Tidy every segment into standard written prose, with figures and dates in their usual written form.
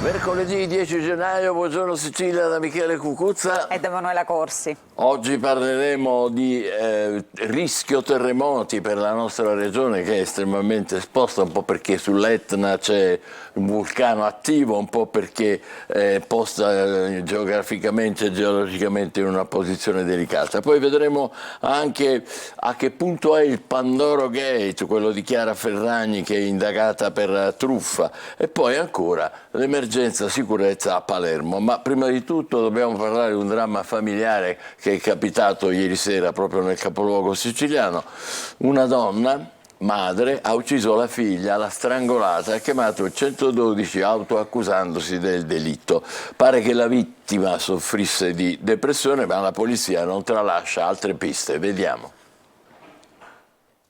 Mercoledì 10 gennaio, buongiorno Sicilia da Michele Cucuzza. E da Emanuela Corsi. Oggi parleremo di rischio terremoti per la nostra regione che è estremamente esposta, un po' perché sull'Etna c'è un vulcano attivo, un po' perché è posta geograficamente e geologicamente in una posizione delicata. Poi vedremo anche a che punto è il Pandoro Gate, quello di Chiara Ferragni che è indagata per truffa, e poi ancora l'emergenza sicurezza a Palermo. Ma prima di tutto dobbiamo parlare di un dramma familiare che è capitato ieri sera proprio nel capoluogo siciliano. Una donna, madre, ha ucciso la figlia, l'ha strangolata e ha chiamato il 112 autoaccusandosi del delitto. Pare che la vittima soffrisse di depressione, ma la polizia non tralascia altre piste. Vediamo.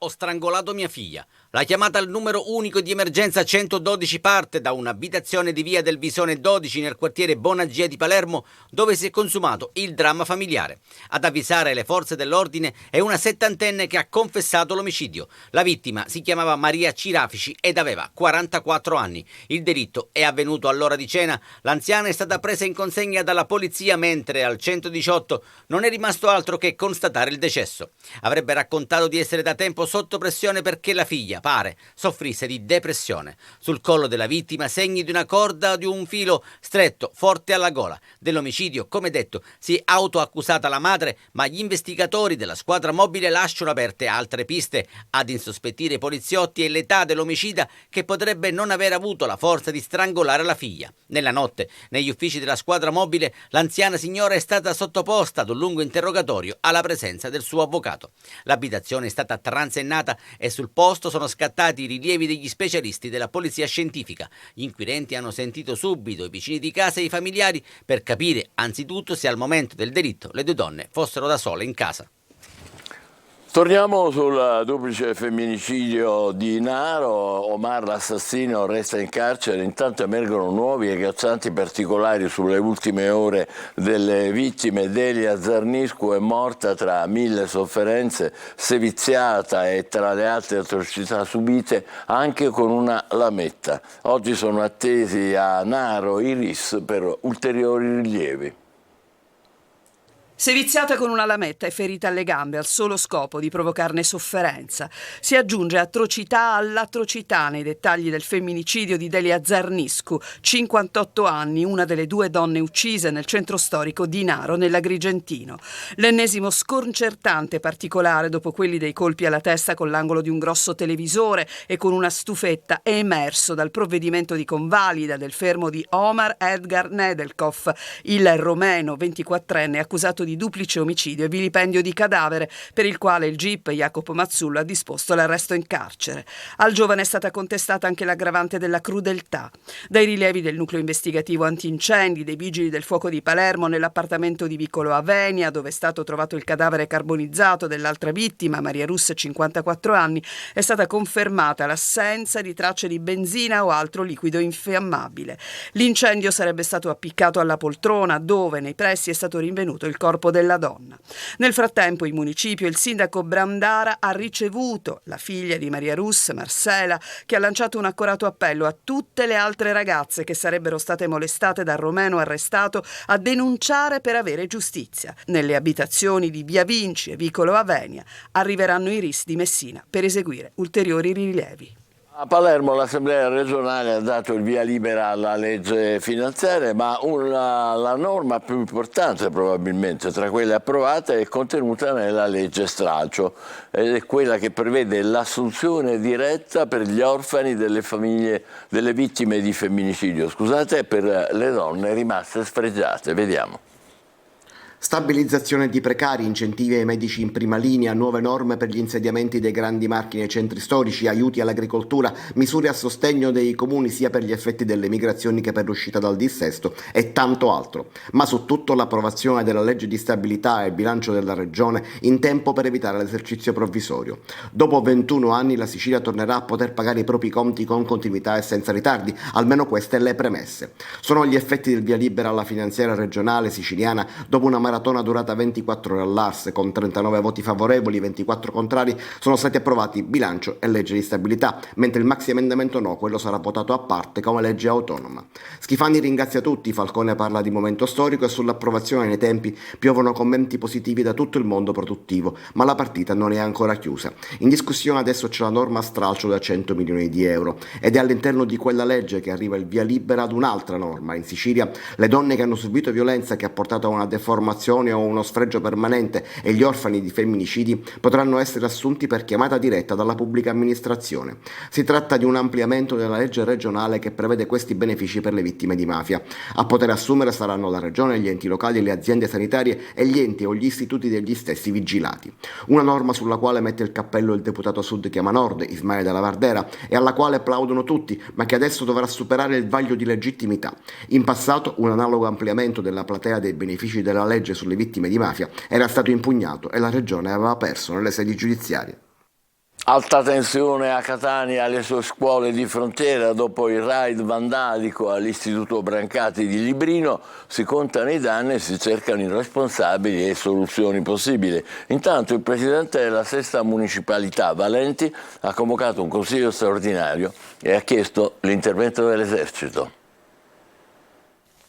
Ho strangolato mia figlia. La chiamata al numero unico di emergenza 112 parte da un'abitazione di via del Visone 12 nel quartiere Bonagia di Palermo, dove si è consumato il dramma familiare. Ad avvisare le forze dell'ordine è una settantenne che ha confessato l'omicidio. La vittima si chiamava Maria Cirafici ed aveva 44 anni. Il delitto è avvenuto all'ora di cena. L'anziana è stata presa in consegna dalla polizia, mentre al 118 non è rimasto altro che constatare il decesso. Avrebbe raccontato di essere da tempo sotto pressione perché la figlia, pare, soffrisse di depressione. Sul collo della vittima segni di una corda o di un filo stretto, forte alla gola. Dell'omicidio, come detto, si è autoaccusata la madre, ma gli investigatori della squadra mobile lasciano aperte altre piste. Ad insospettire i poliziotti è l'età dell'omicida, che potrebbe non aver avuto la forza di strangolare la figlia. Nella notte, negli uffici della squadra mobile, l'anziana signora è stata sottoposta ad un lungo interrogatorio alla presenza del suo avvocato. L'abitazione è stata transennata e sul posto sono scattati i rilievi degli specialisti della polizia scientifica. Gli inquirenti hanno sentito subito i vicini di casa e i familiari per capire anzitutto se al momento del delitto le due donne fossero da sole in casa. Torniamo sul duplice femminicidio di Naro. Omar l'assassino resta in carcere, intanto emergono nuovi e agghiaccianti particolari sulle ultime ore delle vittime. Delia Zarniscu è morta tra mille sofferenze, seviziata e tra le altre atrocità subite anche con una lametta. Oggi sono attesi a Naro i RIS per ulteriori rilievi. Seviziata con una lametta e ferita alle gambe al solo scopo di provocarne sofferenza. Si aggiunge atrocità all'atrocità nei dettagli del femminicidio di Delia Zarniscu, 58 anni, una delle due donne uccise nel centro storico di Naro, nell'Agrigentino. L'ennesimo sconcertante particolare dopo quelli dei colpi alla testa con l'angolo di un grosso televisore e con una stufetta è emerso dal provvedimento di convalida del fermo di Omar Edgar Nedelkov, il romeno 24enne accusato di duplice omicidio e vilipendio di cadavere, per il quale il GIP Jacopo Mazzullo ha disposto l'arresto in carcere. Al giovane è stata contestata anche l'aggravante della crudeltà. Dai rilievi del nucleo investigativo antincendi dei vigili del fuoco di Palermo, nell'appartamento di Vicolo Avenia, dove è stato trovato il cadavere carbonizzato dell'altra vittima, Maria Russa, 54 anni, è stata confermata l'assenza di tracce di benzina o altro liquido infiammabile. L'incendio sarebbe stato appiccato alla poltrona, dove nei pressi è stato rinvenuto il corpo della donna. Nel frattempo il municipio e il sindaco Brandara ha ricevuto la figlia di Maria Russa, Marcela, che ha lanciato un accorato appello a tutte le altre ragazze che sarebbero state molestate dal romeno arrestato a denunciare per avere giustizia. Nelle abitazioni di Via Vinci e Vicolo Avenia arriveranno i RIS di Messina per eseguire ulteriori rilievi. A Palermo l'Assemblea regionale ha dato il via libera alla legge finanziaria, ma la norma più importante probabilmente tra quelle approvate è contenuta nella legge stralcio, ed è quella che prevede l'assunzione diretta per gli orfani delle famiglie delle vittime di femminicidio, scusate, per le donne rimaste sfregiate. Vediamo. Stabilizzazione di precari, incentivi ai medici in prima linea, nuove norme per gli insediamenti dei grandi marchi nei centri storici, aiuti all'agricoltura, misure a sostegno dei comuni sia per gli effetti delle migrazioni che per l'uscita dal dissesto e tanto altro. Ma su tutto l'approvazione della legge di stabilità e il bilancio della regione in tempo per evitare l'esercizio provvisorio. Dopo 21 anni la Sicilia tornerà a poter pagare i propri conti con continuità e senza ritardi, almeno queste le premesse. Sono gli effetti del via libera alla finanziaria regionale siciliana dopo una maratona durata 24 ore all'ARS, con 39 voti favorevoli, 24 contrari, sono stati approvati bilancio e legge di stabilità, mentre il maxi emendamento no, quello sarà votato a parte come legge autonoma. Schifani ringrazia tutti, Falcone parla di momento storico e sull'approvazione nei tempi piovono commenti positivi da tutto il mondo produttivo, ma la partita non è ancora chiusa. In discussione adesso c'è la norma stralcio da 100 milioni di euro ed è all'interno di quella legge che arriva il via libera ad un'altra norma. In Sicilia le donne che hanno subito violenza che ha portato a una deformazione o uno sfregio permanente e gli orfani di femminicidi potranno essere assunti per chiamata diretta dalla pubblica amministrazione. Si tratta di un ampliamento della legge regionale che prevede questi benefici per le vittime di mafia. A poter assumere saranno la regione, gli enti locali, le aziende sanitarie e gli enti o gli istituti degli stessi vigilati. Una norma sulla quale mette il cappello il deputato Sud Chiama Nord, Ismaele Della Vardera, e alla quale applaudono tutti, ma che adesso dovrà superare il vaglio di legittimità. In passato un analogo ampliamento della platea dei benefici della legge sulle vittime di mafia era stato impugnato e la regione aveva perso nelle sedi giudiziarie. Alta tensione a Catania alle sue scuole di frontiera dopo il raid vandalico all'Istituto Brancati di Librino. Si contano i danni e si cercano i responsabili e soluzioni possibili. Intanto il presidente della sesta municipalità, Valenti, ha convocato un consiglio straordinario e ha chiesto l'intervento dell'esercito.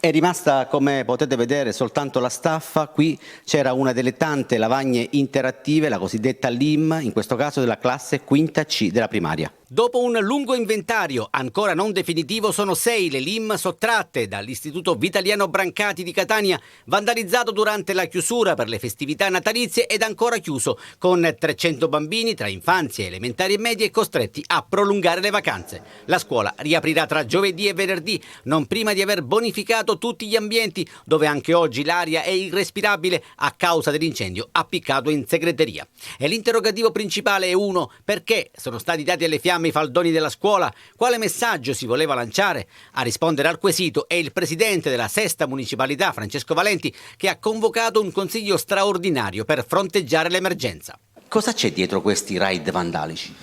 È rimasta, come potete vedere, soltanto la staffa. Qui c'era una delle tante lavagne interattive, la cosiddetta LIM, in questo caso della classe quinta C della primaria. Dopo un lungo inventario, ancora non definitivo, sono 6 le LIM sottratte dall'Istituto Vitaliano Brancati di Catania, vandalizzato durante la chiusura per le festività natalizie ed ancora chiuso, con 300 bambini tra infanzia, elementari e medie costretti a prolungare le vacanze. La scuola riaprirà tra giovedì e venerdì, non prima di aver bonificato tutti gli ambienti, dove anche oggi l'aria è irrespirabile a causa dell'incendio appiccato in segreteria. E l'interrogativo principale è uno: perché sono stati dati alle fiamme i faldoni della scuola? Quale messaggio si voleva lanciare? A rispondere al quesito è il presidente della sesta municipalità, Francesco Valenti, che ha convocato un consiglio straordinario per fronteggiare l'emergenza. Cosa c'è dietro questi raid vandalici?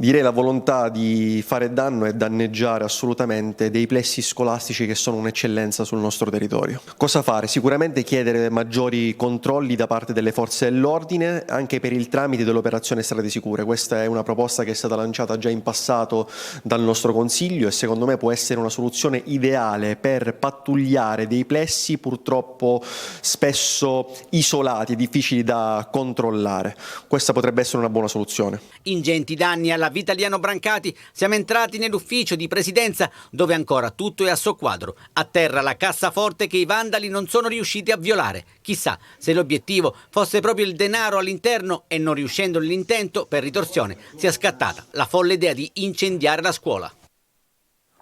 Direi la volontà di fare danno e danneggiare assolutamente dei plessi scolastici che sono un'eccellenza sul nostro territorio. Cosa fare? Sicuramente chiedere maggiori controlli da parte delle forze dell'ordine anche per il tramite dell'operazione Strade Sicure. Questa è una proposta che è stata lanciata già in passato dal nostro Consiglio e secondo me può essere una soluzione ideale per pattugliare dei plessi purtroppo spesso isolati e difficili da controllare. Questa potrebbe essere una buona soluzione. Ingenti danni alla Vitaliano Brancati. Siamo entrati nell'ufficio di presidenza dove ancora tutto è a soqquadro. A terra la cassaforte che i vandali non sono riusciti a violare. Chissà se l'obiettivo fosse proprio il denaro all'interno e, non riuscendo nell'intento per ritorsione, sia scattata la folle idea di incendiare la scuola.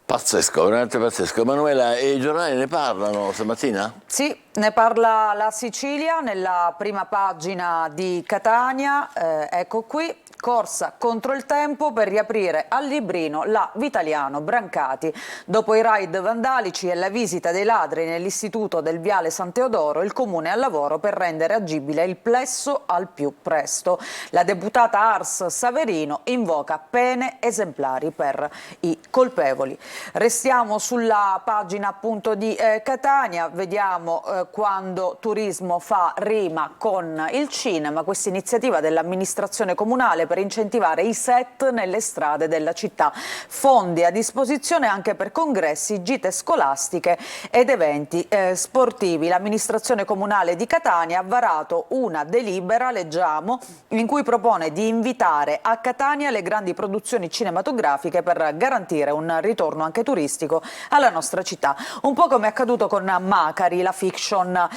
Pazzesco, veramente pazzesco. Emanuela, e i giornali ne parlano stamattina? Sì, ne parla la Sicilia nella prima pagina di Catania, ecco qui. Corsa contro il tempo per riaprire a Librino la Vitaliano Brancati. Dopo i raid vandalici e la visita dei ladri nell'istituto del Viale San Teodoro, il comune è al lavoro per rendere agibile il plesso al più presto. La deputata Ars Saverino invoca pene esemplari per i colpevoli. Restiamo sulla pagina appunto di Catania, vediamo quando turismo fa rima con il cinema, questa iniziativa dell'amministrazione comunale per incentivare i set nelle strade della città. Fondi a disposizione anche per congressi, gite scolastiche ed eventi sportivi. L'amministrazione comunale di Catania ha varato una delibera, leggiamo, in cui propone di invitare a Catania le grandi produzioni cinematografiche per garantire un ritorno anche turistico alla nostra città. Un po' come è accaduto con Macari, la fiction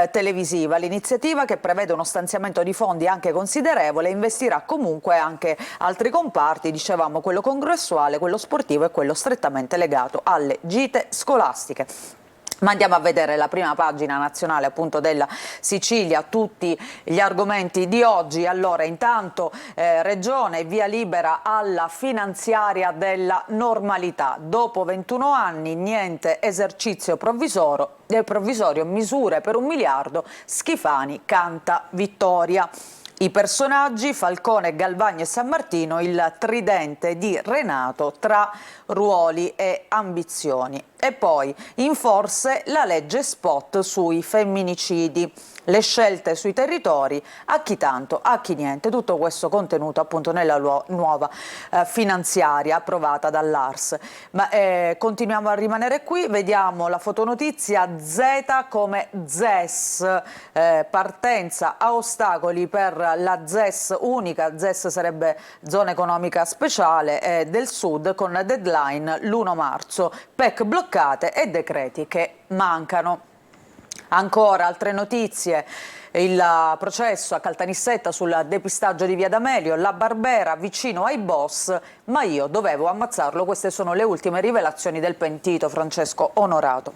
televisiva. L'iniziativa, che prevede uno stanziamento di fondi anche considerevole, investirà comunque anche altri comparti, dicevamo quello congressuale, quello sportivo e quello strettamente legato alle gite scolastiche. Ma andiamo a vedere la prima pagina nazionale appunto della Sicilia, tutti gli argomenti di oggi. Allora, intanto Regione via libera alla finanziaria della normalità. Dopo 21 anni niente esercizio provvisorio, misure per 1 miliardo, Schifani canta vittoria. I personaggi, Falcone, Galvagno e San Martino, il tridente di Renato tra ruoli e ambizioni. E poi in forse la legge spot sui femminicidi, le scelte sui territori, a chi tanto, a chi niente. Tutto questo contenuto appunto nella nuova finanziaria approvata dall'ARS. Ma continuiamo a rimanere qui, vediamo la fotonotizia Z come ZES, partenza a ostacoli per la ZES unica, ZES sarebbe zona economica speciale del Sud, con deadline l'1 marzo, PEC bloccate e decreti che mancano. Ancora altre notizie, il processo a Caltanissetta sul depistaggio di Via D'Amelio, la Barbera vicino ai boss, ma io dovevo ammazzarlo. Queste sono le ultime rivelazioni del pentito Francesco Onorato.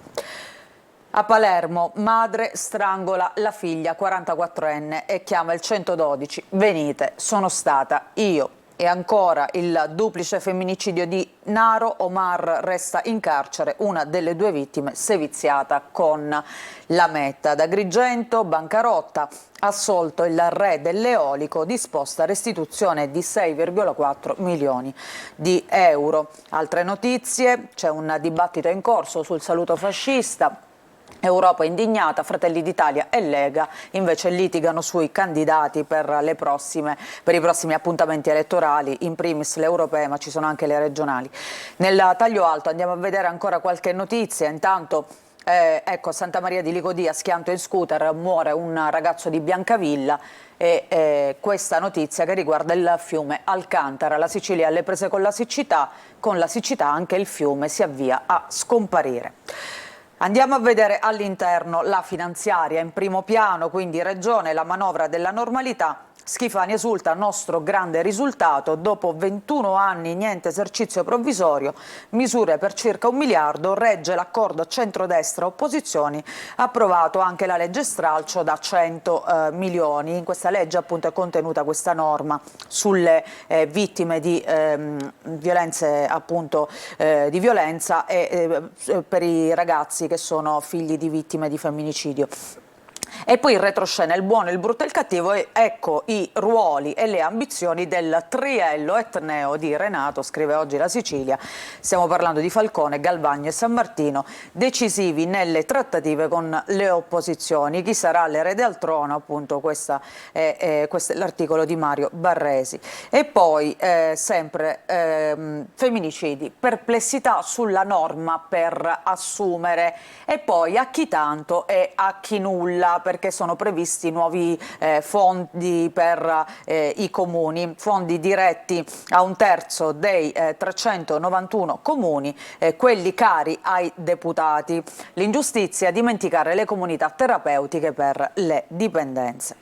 A Palermo, madre strangola la figlia 44enne e chiama il 112, venite, sono stata io. E ancora il duplice femminicidio di Naro, Omar resta in carcere, una delle due vittime seviziata con la metta. Da Agrigento, bancarotta, assolto il re dell'eolico, disposta restituzione di 6,4 milioni di euro. Altre notizie, c'è un dibattito in corso sul saluto fascista. Europa indignata, Fratelli d'Italia e Lega invece litigano sui candidati per i prossimi appuntamenti elettorali, in primis le europee, ma ci sono anche le regionali. Nel taglio alto andiamo a vedere ancora qualche notizia. Intanto ecco, a Santa Maria di Licodia, schianto in scooter, muore un ragazzo di Biancavilla. E questa notizia che riguarda il fiume Alcantara. La Sicilia alle prese con la siccità anche il fiume si avvia a scomparire. Andiamo a vedere all'interno la finanziaria in primo piano, quindi Regione, la manovra della normalità. Schifani esulta, nostro grande risultato, dopo 21 anni niente esercizio provvisorio, misure per circa 1 miliardo, regge l'accordo centrodestra-opposizioni, approvato anche la legge stralcio da 100 milioni. In questa legge appunto è contenuta questa norma sulle vittime di violenze appunto di violenza e per i ragazzi che sono figli di vittime di femminicidio. E poi in retroscena il buono, il brutto e il cattivo, e ecco i ruoli e le ambizioni del triello etneo di Renato, scrive oggi la Sicilia. Stiamo parlando di Falcone, Galvagno e San Martino, decisivi nelle trattative con le opposizioni. Chi sarà l'erede al trono? Appunto questo è l'articolo di Mario Barresi. E poi sempre femminicidi, perplessità sulla norma per assumere, e poi a chi tanto e a chi nulla, perché sono previsti nuovi fondi per i comuni, fondi diretti a 1/3 dei 391 comuni, quelli cari ai deputati. L'ingiustizia, dimenticare le comunità terapeutiche per le dipendenze.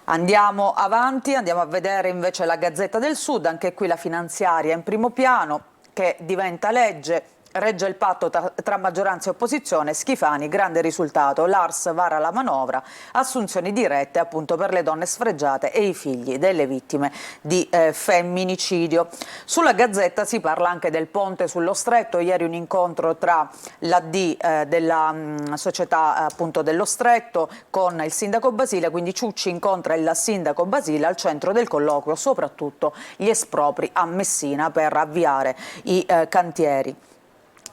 Andiamo avanti, andiamo a vedere invece la Gazzetta del Sud, anche qui la finanziaria in primo piano che diventa legge. Regge il patto tra maggioranza e opposizione, Schifani, grande risultato, l'ARS vara la manovra, assunzioni dirette appunto per le donne sfregiate e i figli delle vittime di femminicidio. Sulla Gazzetta si parla anche del ponte sullo Stretto, ieri un incontro tra l'AD della società appunto dello Stretto con il sindaco Basile, quindi Ciucci incontra il sindaco Basile, al centro del colloquio soprattutto gli espropri a Messina per avviare i cantieri.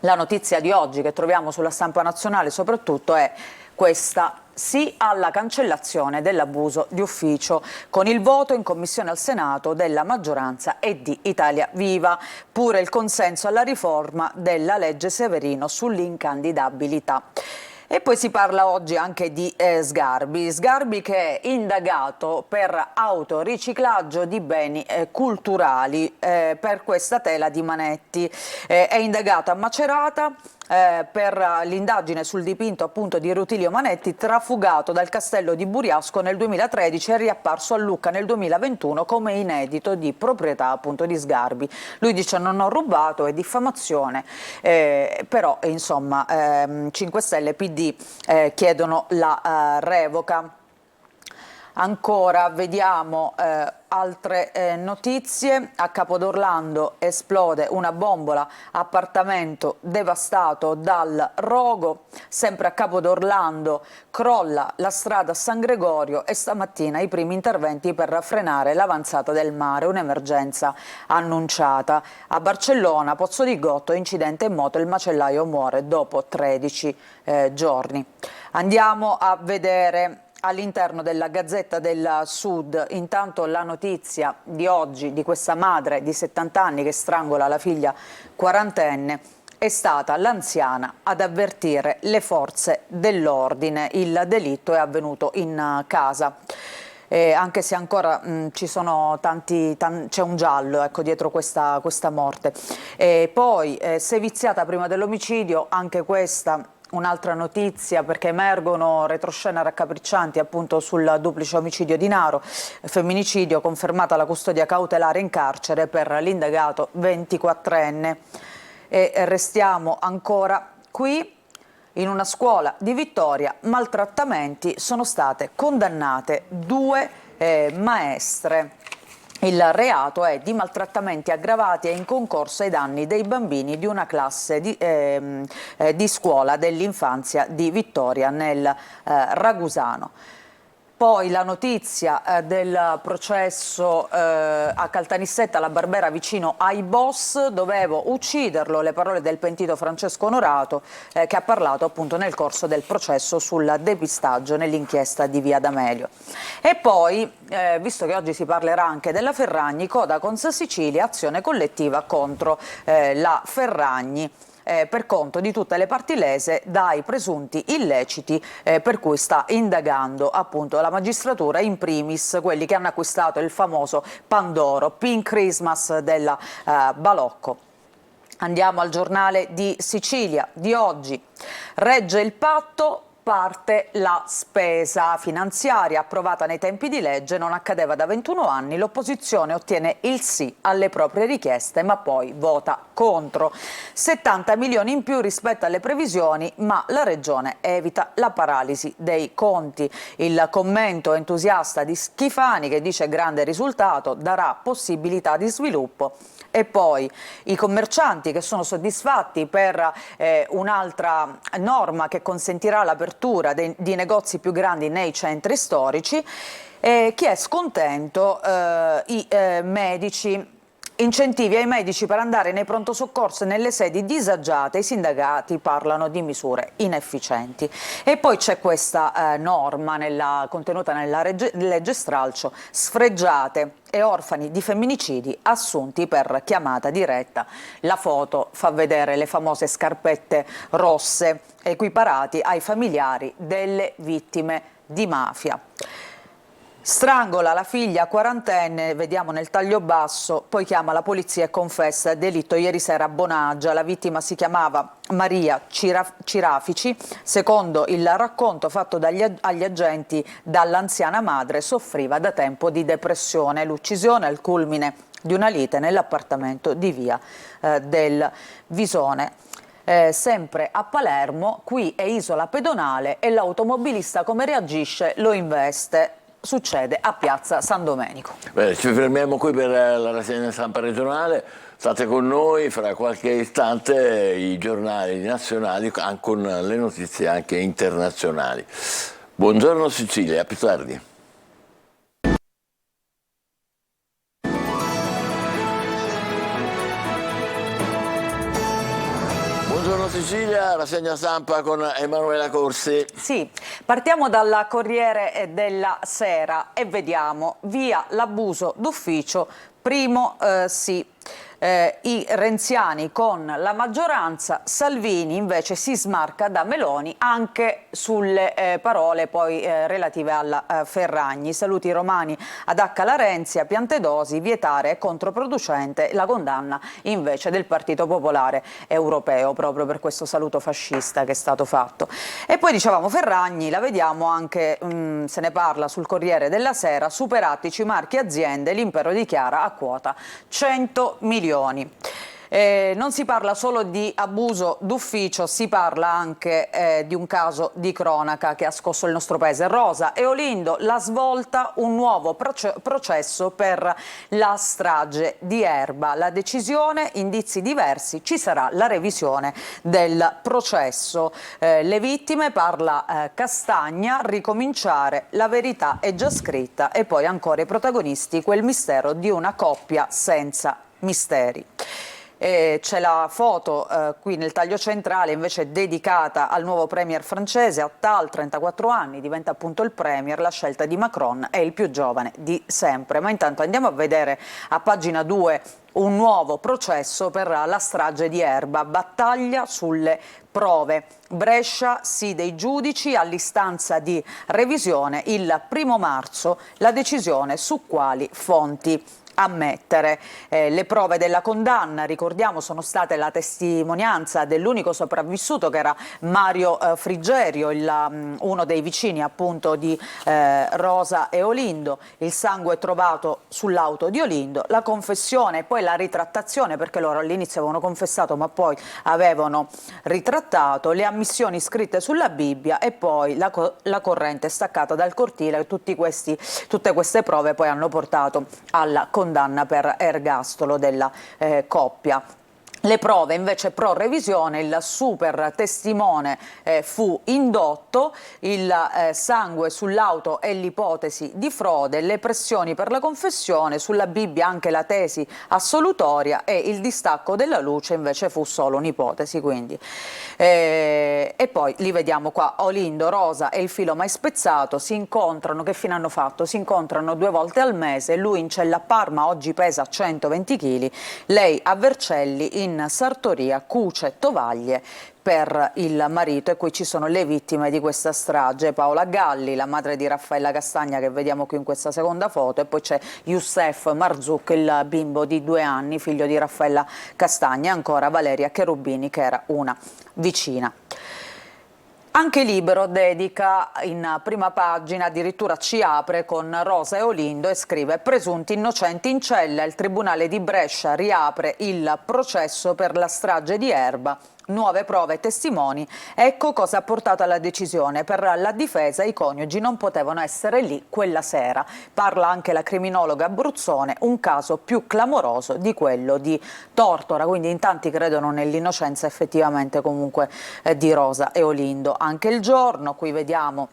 La notizia di oggi che troviamo sulla stampa nazionale soprattutto è questa: sì alla cancellazione dell'abuso di ufficio, con il voto in commissione al Senato della maggioranza e di Italia Viva, pure il consenso alla riforma della legge Severino sull'incandidabilità. E poi si parla oggi anche di Sgarbi che è indagato per autoriciclaggio di beni culturali per questa tela di Manetti. È indagato a Macerata per l'indagine sul dipinto appunto di Rutilio Manetti, trafugato dal castello di Buriasco nel 2013 e riapparso a Lucca nel 2021 come inedito di proprietà appunto di Sgarbi. Lui dice: non ho rubato, è diffamazione, però insomma 5 Stelle e PD chiedono la revoca. Ancora vediamo altre notizie. A Capodorlando esplode una bombola, appartamento devastato dal rogo. Sempre a Capodorlando crolla la strada a San Gregorio e stamattina i primi interventi per frenare l'avanzata del mare, un'emergenza annunciata. A Barcellona, Pozzo di Gotto, incidente in moto, il macellaio muore dopo 13 giorni. Andiamo a vedere all'interno della Gazzetta del Sud, intanto la notizia di oggi di questa madre di 70 anni che strangola la figlia quarantenne. È stata l'anziana ad avvertire le forze dell'ordine. Il delitto è avvenuto in casa. Anche se ancora ci sono c'è un giallo, ecco, dietro questa morte. Poi seviziata prima dell'omicidio, anche questa un'altra notizia, perché emergono retroscena raccapriccianti appunto sul duplice omicidio di Naro, femminicidio, confermata la custodia cautelare in carcere per l'indagato 24enne. E restiamo ancora qui. In una scuola di Vittoria, maltrattamenti, sono state condannate 2 maestre. Il reato è di maltrattamenti aggravati e in concorso ai danni dei bambini di una classe di scuola dell'infanzia di Vittoria nel Ragusano. Poi la notizia del processo a Caltanissetta, la Barbera vicino ai boss, dovevo ucciderlo, le parole del pentito Francesco Onorato che ha parlato appunto nel corso del processo sul depistaggio nell'inchiesta di Via D'Amelio. E poi, visto che oggi si parlerà anche della Ferragni, Codacons Sicilia, azione collettiva contro la Ferragni, per conto di tutte le parti lese dai presunti illeciti per cui sta indagando appunto la magistratura, in primis quelli che hanno acquistato il famoso Pandoro, Pink Christmas della Balocco. Andiamo al giornale di Sicilia di oggi. Regge il patto, parte la spesa finanziaria approvata nei tempi di legge, non accadeva da 21 anni, l'opposizione ottiene il sì alle proprie richieste ma poi vota contro. 70 milioni in più rispetto alle previsioni, ma la Regione evita la paralisi dei conti. Il commento entusiasta di Schifani che dice grande risultato, darà possibilità di sviluppo. E poi i commercianti che sono soddisfatti per un'altra norma che consentirà l'apertura di negozi più grandi nei centri storici. Chi è scontento? I medici. Incentivi ai medici per andare nei pronto soccorso e nelle sedi disagiate, i sindacati parlano di misure inefficienti. E poi c'è questa norma contenuta nella legge stralcio, sfregiate e orfani di femminicidi assunti per chiamata diretta. La foto fa vedere le famose scarpette rosse equiparati ai familiari delle vittime di mafia. Strangola la figlia quarantenne, vediamo nel taglio basso, poi chiama la polizia e confessa il delitto ieri sera a Bonaggia. La vittima si chiamava Maria Cirafici. Secondo il racconto fatto agli agenti dall'anziana madre, soffriva da tempo di depressione. L'uccisione al culmine di una lite nell'appartamento di Via del Visone. Sempre a Palermo, qui è isola pedonale e l'automobilista come reagisce lo investe. Succede a Piazza San Domenico. Bene, ci fermiamo qui per la rassegna stampa regionale. State con noi, fra qualche istante i giornali nazionali con le notizie anche internazionali. Buongiorno Sicilia, a più tardi. Buongiorno Sicilia, rassegna stampa con Emanuela Corsi. Sì, partiamo dal Corriere della Sera e vediamo via l'abuso d'ufficio, primo sì. I renziani con la maggioranza, Salvini invece si smarca da Meloni anche sulle parole poi relative alla Ferragni. Saluti romani ad H. La Renzi, a Piantedosi, vietare è controproducente, la condanna invece del Partito Popolare Europeo proprio per questo saluto fascista che è stato fatto. E poi dicevamo Ferragni, la vediamo anche, se ne parla sul Corriere della Sera, superati i marchi aziende, l'impero dichiara a quota 100 milioni. Non si parla solo di abuso d'ufficio, si parla anche di un caso di cronaca che ha scosso il nostro paese. Rosa e Olindo, la svolta, un nuovo processo per la strage di Erba. La decisione, indizi diversi, ci sarà la revisione del processo. Le vittime, parla Castagna, ricominciare, la verità è già scritta, e poi ancora i protagonisti, quel mistero di una coppia senza misteri. C'è la foto qui nel taglio centrale invece dedicata al nuovo premier francese. Attal, 34 anni, diventa appunto il premier, la scelta di Macron, è il più giovane di sempre. Ma intanto andiamo a vedere a pagina 2 un nuovo processo per la strage di Erba, battaglia sulle prove. Brescia, sì dei giudici, all'istanza di revisione il 1° marzo la decisione su quali fonti ammettere. Le prove della condanna, ricordiamo, sono state la testimonianza dell'unico sopravvissuto, che era Mario Frigerio, uno dei vicini appunto di Rosa e Olindo. Il sangue trovato sull'auto di Olindo, la confessione e poi la ritrattazione, perché loro all'inizio avevano confessato ma poi avevano ritrattato, le ammissioni scritte sulla Bibbia e poi la corrente staccata dal cortile. Tutte queste prove poi hanno portato alla condanna per ergastolo della coppia. Le prove invece pro revisione, il super testimone fu indotto, il sangue sull'auto e l'ipotesi di frode, le pressioni per la confessione, sulla Bibbia anche la tesi assolutoria, e il distacco della luce invece fu solo un'ipotesi. Quindi e poi li vediamo qua, Olindo, Rosa e il filo mai spezzato si incontrano. Che fine hanno fatto? Si incontrano 2 volte al mese, lui in cella a Parma, oggi pesa 120 kg, lei a Vercelli in sartoria, cuce tovaglie per il marito. E qui ci sono le vittime di questa strage: Paola Galli, la madre di Raffaella Castagna, che vediamo qui in questa seconda foto, e poi c'è Youssef Marzouk, il bimbo di 2 anni, figlio di Raffaella Castagna, e ancora Valeria Cherubini, che era una vicina. Anche Libero dedica in prima pagina, addirittura ci apre con Rosa e Olindo e scrive: presunti innocenti in cella, il Tribunale di Brescia riapre il processo per la strage di Erba. Nuove prove e testimoni, ecco cosa ha portato alla decisione. Per la difesa i coniugi non potevano essere lì quella sera. Parla anche la criminologa abruzzone, un caso più clamoroso di quello di Tortora. Quindi in tanti credono nell'innocenza effettivamente comunque di Rosa e Olindo. Anche Il Giorno, qui vediamo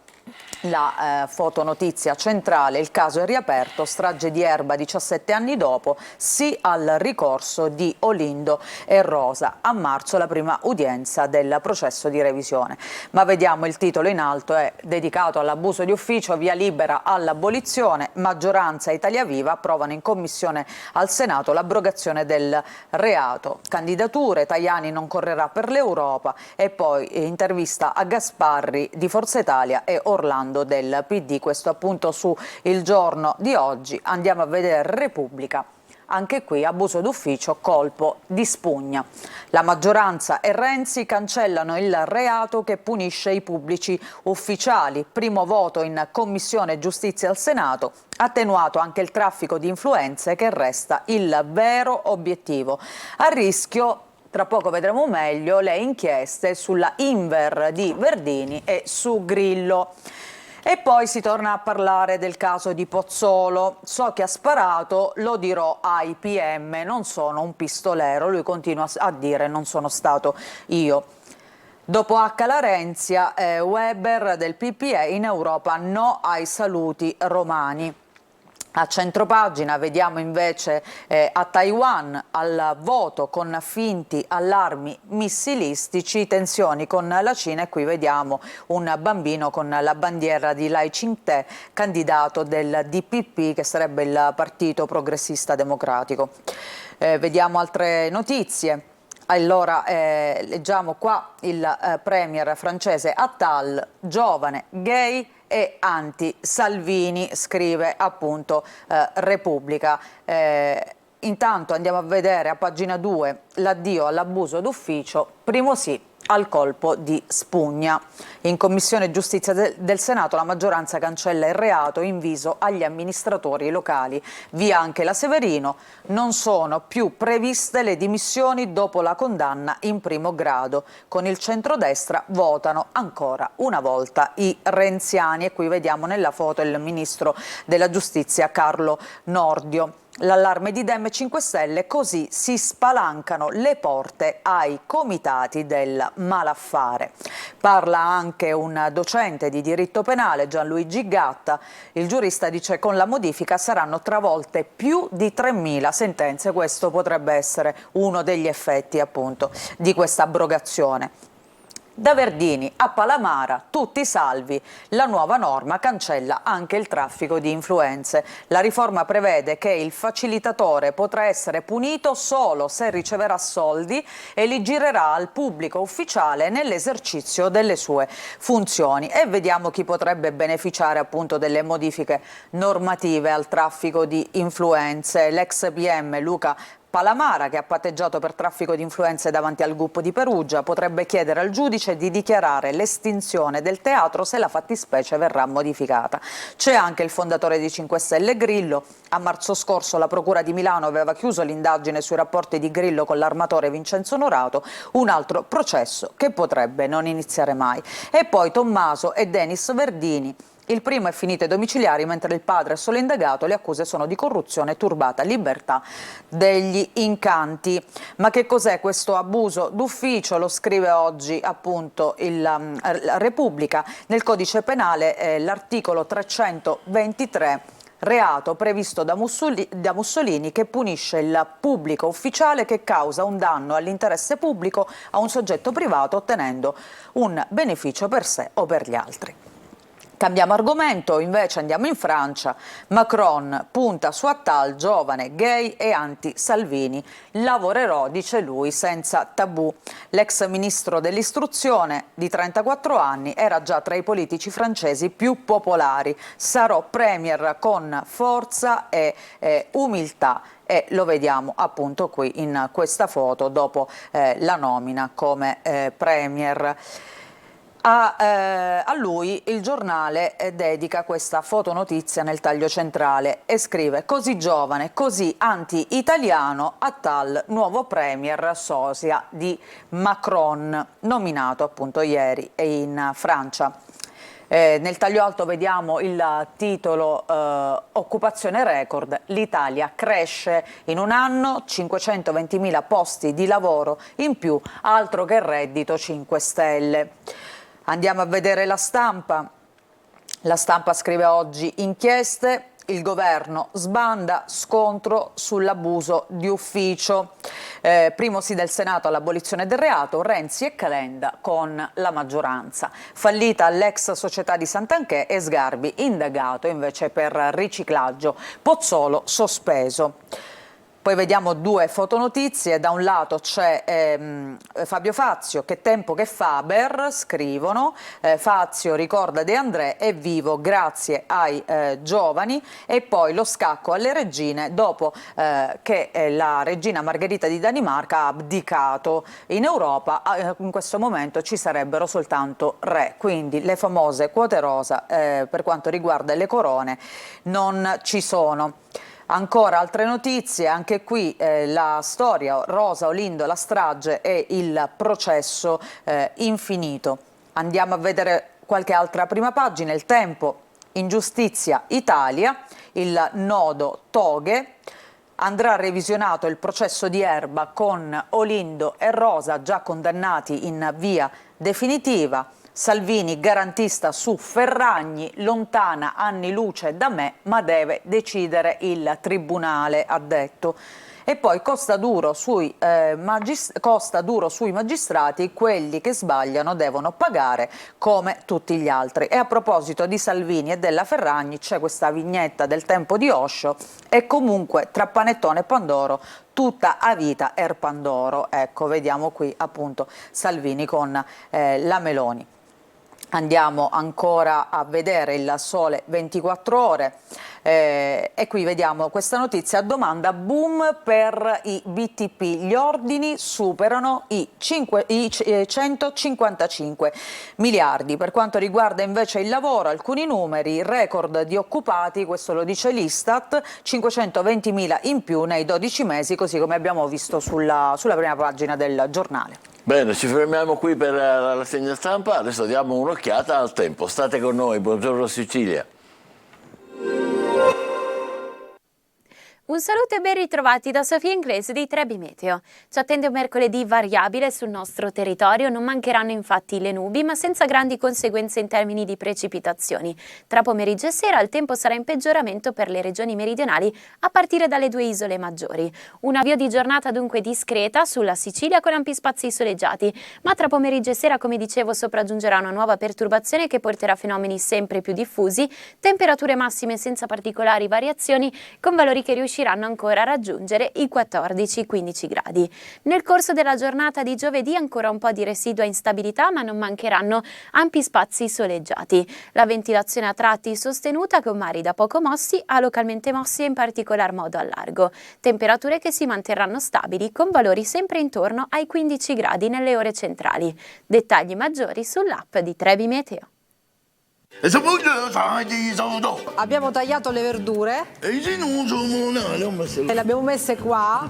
la fotonotizia centrale: il caso è riaperto, strage di Erba 17 anni dopo, sì al ricorso di Olindo e Rosa, a marzo la prima udienza del processo di revisione. Ma vediamo il titolo in alto, è dedicato all'abuso di ufficio, via libera all'abolizione, maggioranza e Italia Viva approvano in commissione al Senato l'abrogazione del reato, candidature, Tajani non correrà per l'Europa, e poi intervista a Gasparri di Forza Italia e Orlando del PD. Questo appunto su Il Giorno di oggi. Andiamo a vedere Repubblica. Anche qui abuso d'ufficio, colpo di spugna. La maggioranza e Renzi cancellano il reato che punisce i pubblici ufficiali. Primo voto in Commissione Giustizia al Senato. Attenuato anche il traffico di influenze, che resta il vero obiettivo. A rischio, tra poco vedremo meglio, le inchieste sulla Inver di Verdini e su Grillo. E poi si torna a parlare del caso di Pozzolo. So che ha sparato, lo dirò ai PM, non sono un pistolero. Lui continua a dire: non sono stato io. Dopo H. Larenzia, Weber del PPE, in Europa no ai saluti romani. A centropagina vediamo invece a Taiwan al voto con finti allarmi missilistici, tensioni con la Cina, e qui vediamo un bambino con la bandiera di Lai Ching-te, candidato del DPP, che sarebbe il Partito Progressista Democratico. Vediamo altre notizie. Allora, leggiamo qua il premier francese Attal, giovane, gay e anti-Salvini, scrive appunto Repubblica. Intanto andiamo a vedere a pagina 2 l'addio all'abuso d'ufficio, primo sì, al colpo di spugna. In Commissione Giustizia del Senato la maggioranza cancella il reato inviso agli amministratori locali. Via anche la Severino, non sono più previste le dimissioni dopo la condanna in primo grado. Con il centrodestra votano ancora una volta i renziani e qui vediamo nella foto il ministro della Giustizia Carlo Nordio. L'allarme di Dem e 5 Stelle, così si spalancano le porte ai comitati del malaffare. Parla anche un docente di diritto penale, Gianluigi Gatta. Il giurista dice che con la modifica saranno travolte più di 3.000 sentenze. Questo potrebbe essere uno degli effetti appunto di questa abrogazione. Da Verdini a Palamara, tutti salvi. La nuova norma cancella anche il traffico di influenze. La riforma prevede che il facilitatore potrà essere punito solo se riceverà soldi e li girerà al pubblico ufficiale nell'esercizio delle sue funzioni. E vediamo chi potrebbe beneficiare appunto delle modifiche normative al traffico di influenze. L'ex PM Luca Palamara, che ha patteggiato per traffico di influenze davanti al GUP di Perugia, potrebbe chiedere al giudice di dichiarare l'estinzione del teatro se la fattispecie verrà modificata. C'è anche il fondatore di 5 Stelle Grillo. A marzo scorso la Procura di Milano aveva chiuso l'indagine sui rapporti di Grillo con l'armatore Vincenzo Norato, un altro processo che potrebbe non iniziare mai. E poi Tommaso e Denis Verdini. Il primo è finito ai domiciliari, mentre il padre è solo indagato. Le accuse sono di corruzione e turbata libertà degli incanti. Ma che cos'è questo abuso d'ufficio? Lo scrive oggi appunto la Repubblica. Nel codice penale l'articolo 323, reato previsto da Mussolini, che punisce il pubblico ufficiale che causa un danno all'interesse pubblico a un soggetto privato ottenendo un beneficio per sé o per gli altri. Cambiamo argomento, invece andiamo in Francia. Macron punta su Attal, giovane, gay e anti-Salvini. Lavorerò, dice lui, senza tabù. L'ex ministro dell'istruzione di 34 anni era già tra i politici francesi più popolari. Sarò premier con forza e umiltà. E lo vediamo appunto qui in questa foto dopo la nomina come premier. A lui il giornale dedica questa fotonotizia nel taglio centrale e scrive: così giovane, così anti-italiano, Attal, nuovo premier sosia di Macron, nominato appunto ieri in Francia. Nel taglio alto vediamo il titolo occupazione record, l'Italia cresce in un anno, 520.000 posti di lavoro in più, altro che reddito 5 Stelle. Andiamo a vedere la Stampa. La Stampa scrive oggi: inchieste, il governo sbanda, scontro sull'abuso di ufficio. Primo sì del Senato all'abolizione del reato, Renzi e Calenda con la maggioranza. Fallita l'ex società di Santanchè e Sgarbi indagato invece per riciclaggio. Pozzolo sospeso. Poi vediamo due fotonotizie, da un lato c'è Fabio Fazio, che tempo che Faber, scrivono, Fazio ricorda De André, è vivo grazie ai giovani, e poi lo scacco alle regine dopo che la regina Margherita di Danimarca ha abdicato. In Europa in questo momento ci sarebbero soltanto re, quindi le famose quote rosa per quanto riguarda le corone non ci sono. Ancora altre notizie, anche qui la storia, Rosa, Olindo, la strage e il processo infinito. Andiamo a vedere qualche altra prima pagina. Il Tempo, ingiustizia Italia, il nodo toghe. Andrà revisionato il processo di Erba con Olindo e Rosa già condannati in via definitiva. Salvini garantista su Ferragni, lontana anni luce da me, ma deve decidere il tribunale, ha detto. E poi costa duro sui magistrati, quelli che sbagliano devono pagare come tutti gli altri. E a proposito di Salvini e della Ferragni c'è questa vignetta del Tempo di Osho, e comunque tra panettone e Pandoro tutta a vita Pandoro. Ecco, vediamo qui appunto Salvini con la Meloni. Andiamo ancora a vedere il Sole 24 Ore e qui vediamo questa notizia a domanda: boom per i BTP, gli ordini superano i 155 miliardi. Per quanto riguarda invece il lavoro, alcuni numeri: record di occupati, questo lo dice l'Istat, 520.000 in più nei 12 mesi, così come abbiamo visto sulla prima pagina del giornale. Bene, ci fermiamo qui per la rassegna stampa, adesso diamo un'occhiata al tempo. State con noi, buongiorno Sicilia. Un saluto e ben ritrovati da Sofia Inglese di Trebi Meteo. Ci attende un mercoledì variabile sul nostro territorio, non mancheranno infatti le nubi, ma senza grandi conseguenze in termini di precipitazioni. Tra pomeriggio e sera il tempo sarà in peggioramento per le regioni meridionali a partire dalle 2 isole maggiori. Un avvio di giornata dunque discreta sulla Sicilia con ampi spazi soleggiati, ma tra pomeriggio e sera, come dicevo, sopraggiungerà una nuova perturbazione che porterà fenomeni sempre più diffusi, temperature massime senza particolari variazioni, con valori che riusciranno ancora a raggiungere i 14-15 gradi. Nel corso della giornata di giovedì ancora un po' di residua instabilità, ma non mancheranno ampi spazi soleggiati. La ventilazione a tratti sostenuta con mari da poco mossi a localmente mossi e in particolar modo al largo. Temperature che si manterranno stabili con valori sempre intorno ai 15 gradi nelle ore centrali. Dettagli maggiori sull'app di Trebi Meteo. Abbiamo tagliato le verdure e le abbiamo messe qua.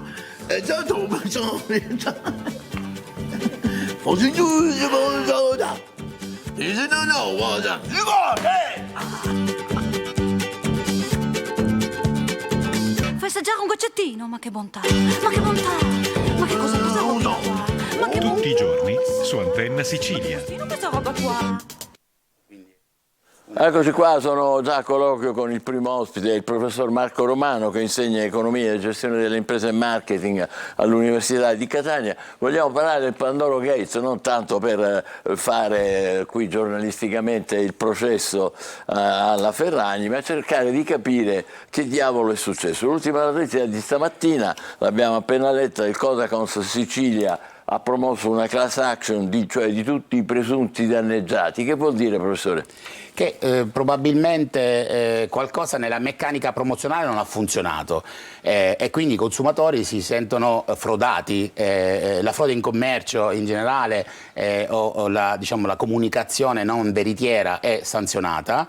Festeggiare un goccettino, ma che bontà, ma che bontà, ma che cosa possiamo fare? Ma che tutti i giorni su Antenna Sicilia. Questa roba qua. Eccoci qua, sono già a colloquio con il primo ospite, il professor Marco Romano, che insegna economia e gestione delle imprese e marketing all'Università di Catania. Vogliamo parlare del Pandoro Gates, non tanto per fare qui giornalisticamente il processo alla Ferragni, ma cercare di capire che diavolo è successo. L'ultima notizia di stamattina, l'abbiamo appena letta, il Codacons Sicilia ha promosso una class action cioè di tutti i presunti danneggiati. Che vuol dire, professore? Che probabilmente qualcosa nella meccanica promozionale non ha funzionato e quindi i consumatori si sentono frodati. La frode in commercio in generale o la comunicazione non veritiera è sanzionata.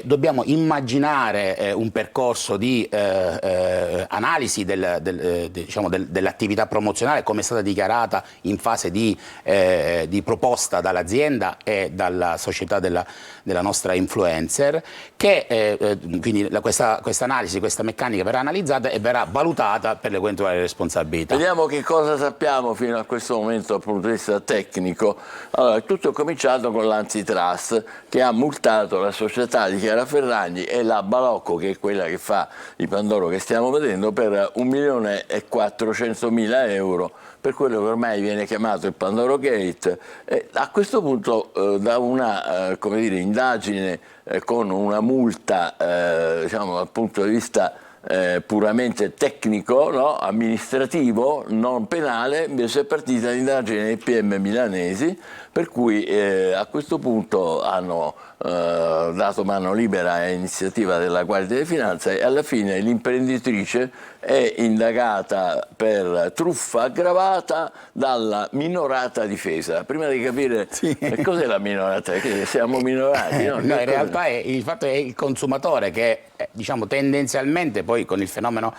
Dobbiamo immaginare un percorso di analisi dell'attività promozionale come è stata dichiarata in fase di proposta dall'azienda e dalla società della nostra influencer, che quindi questa analisi, questa meccanica verrà analizzata e verrà valutata per l'eventuale responsabilità. Vediamo che cosa sappiamo fino a questo momento dal punto di vista tecnico. Allora, tutto è cominciato con l'antitrust, che ha multato la società di Chiara Ferragni e la Balocco, che è quella che fa il Pandoro che stiamo vedendo, per 1.400.000 euro per quello che ormai viene chiamato il Pandoro Gate. A questo punto da una indagine con una multa dal punto di vista puramente tecnico, no? Amministrativo, non penale, invece è partita l'indagine dei PM milanesi, per cui a questo punto hanno dato mano libera a iniziativa della Guardia di Finanza e alla fine l'imprenditrice è indagata per truffa aggravata dalla minorata difesa. Prima di capire cos'è la minorata, che siamo minorati. No, in realtà il fatto è il consumatore che tendenzialmente poi con il fenomeno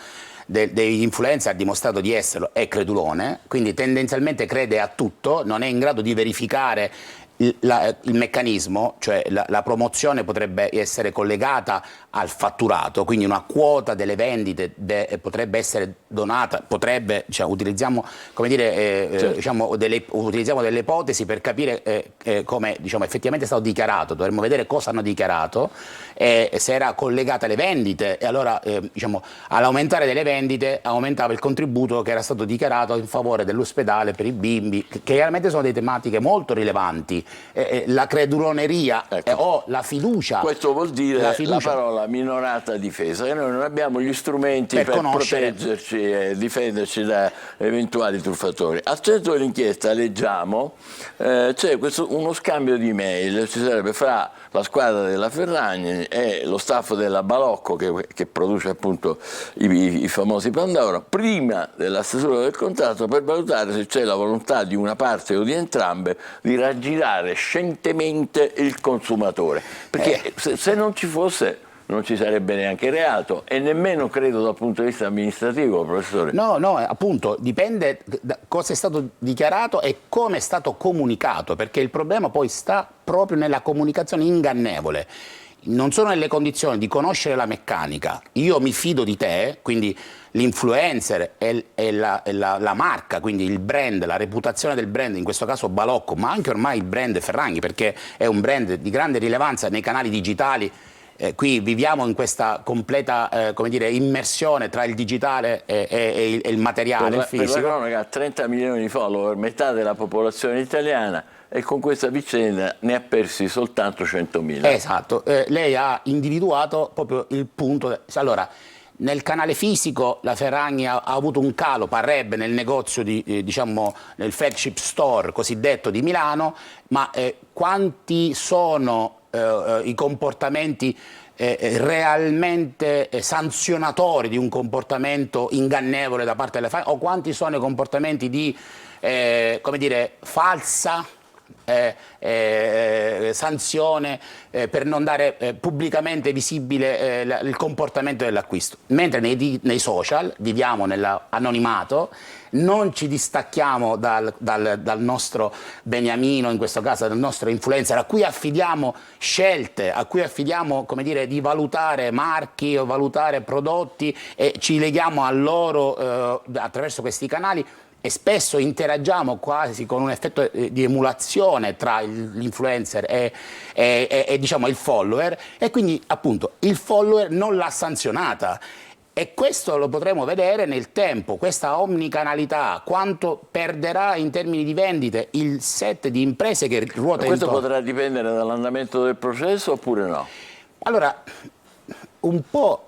degli influencer ha dimostrato di esserlo, è credulone, quindi tendenzialmente crede a tutto, non è in grado di verificare il meccanismo, cioè la promozione potrebbe essere collegata al fatturato, quindi una quota delle vendite potrebbe essere donata, utilizziamo delle ipotesi per capire come effettivamente è stato dichiarato. Dovremmo vedere cosa hanno dichiarato, se era collegata alle vendite, e allora all'aumentare delle vendite aumentava il contributo che era stato dichiarato in favore dell'ospedale per i bimbi, che chiaramente sono delle tematiche molto rilevanti. La creduloneria o la fiducia. Questo vuol dire la parola minorata difesa, che noi non abbiamo gli strumenti per proteggerci e difenderci da eventuali truffatori. Al centro dell'inchiesta leggiamo c'è uno scambio di mail, ci sarebbe fra la squadra della Ferragni e lo staff della Balocco che produce appunto i famosi Pandoro, prima della stesura del contratto, per valutare se c'è la volontà di una parte o di entrambe di raggirare scientemente il consumatore, perché se non ci fosse non ci sarebbe neanche reato e nemmeno credo dal punto di vista amministrativo, professore. No, appunto, dipende da cosa è stato dichiarato e come è stato comunicato, perché il problema poi sta proprio nella comunicazione ingannevole. Non sono nelle condizioni di conoscere la meccanica, io mi fido di te, quindi l'influencer e la marca, quindi il brand, la reputazione del brand, in questo caso Balocco, ma anche ormai il brand Ferragni, perché è un brand di grande rilevanza nei canali digitali. Qui viviamo in questa completa immersione tra il digitale e il materiale, il fisico. Per la cronaca ha 30 milioni di follower, metà della popolazione italiana, e con questa vicenda ne ha persi soltanto 100.000. Esatto, lei ha individuato proprio il punto. Allora, nel canale fisico la Ferragni ha avuto un calo, parrebbe, nel negozio nel flagship store cosiddetto di Milano, ma quanti sono i comportamenti realmente sanzionatori di un comportamento ingannevole da parte delle Ferragni, o quanti sono i comportamenti di falsa sanzione per non dare pubblicamente visibile il comportamento dell'acquisto. Mentre nei social viviamo nell'anonimato, non ci distacchiamo dal nostro beniamino, in questo caso dal nostro influencer, a cui affidiamo scelte, a cui affidiamo di valutare marchi o valutare prodotti, e ci leghiamo a loro attraverso questi canali. E spesso interagiamo quasi con un effetto di emulazione tra l'influencer e il follower, e quindi appunto il follower non l'ha sanzionata. E questo lo potremo vedere nel tempo, questa omnicanalità, quanto perderà in termini di vendite il set di imprese che ruota questo intorno. Potrà dipendere dall'andamento del processo oppure no? Allora, un po',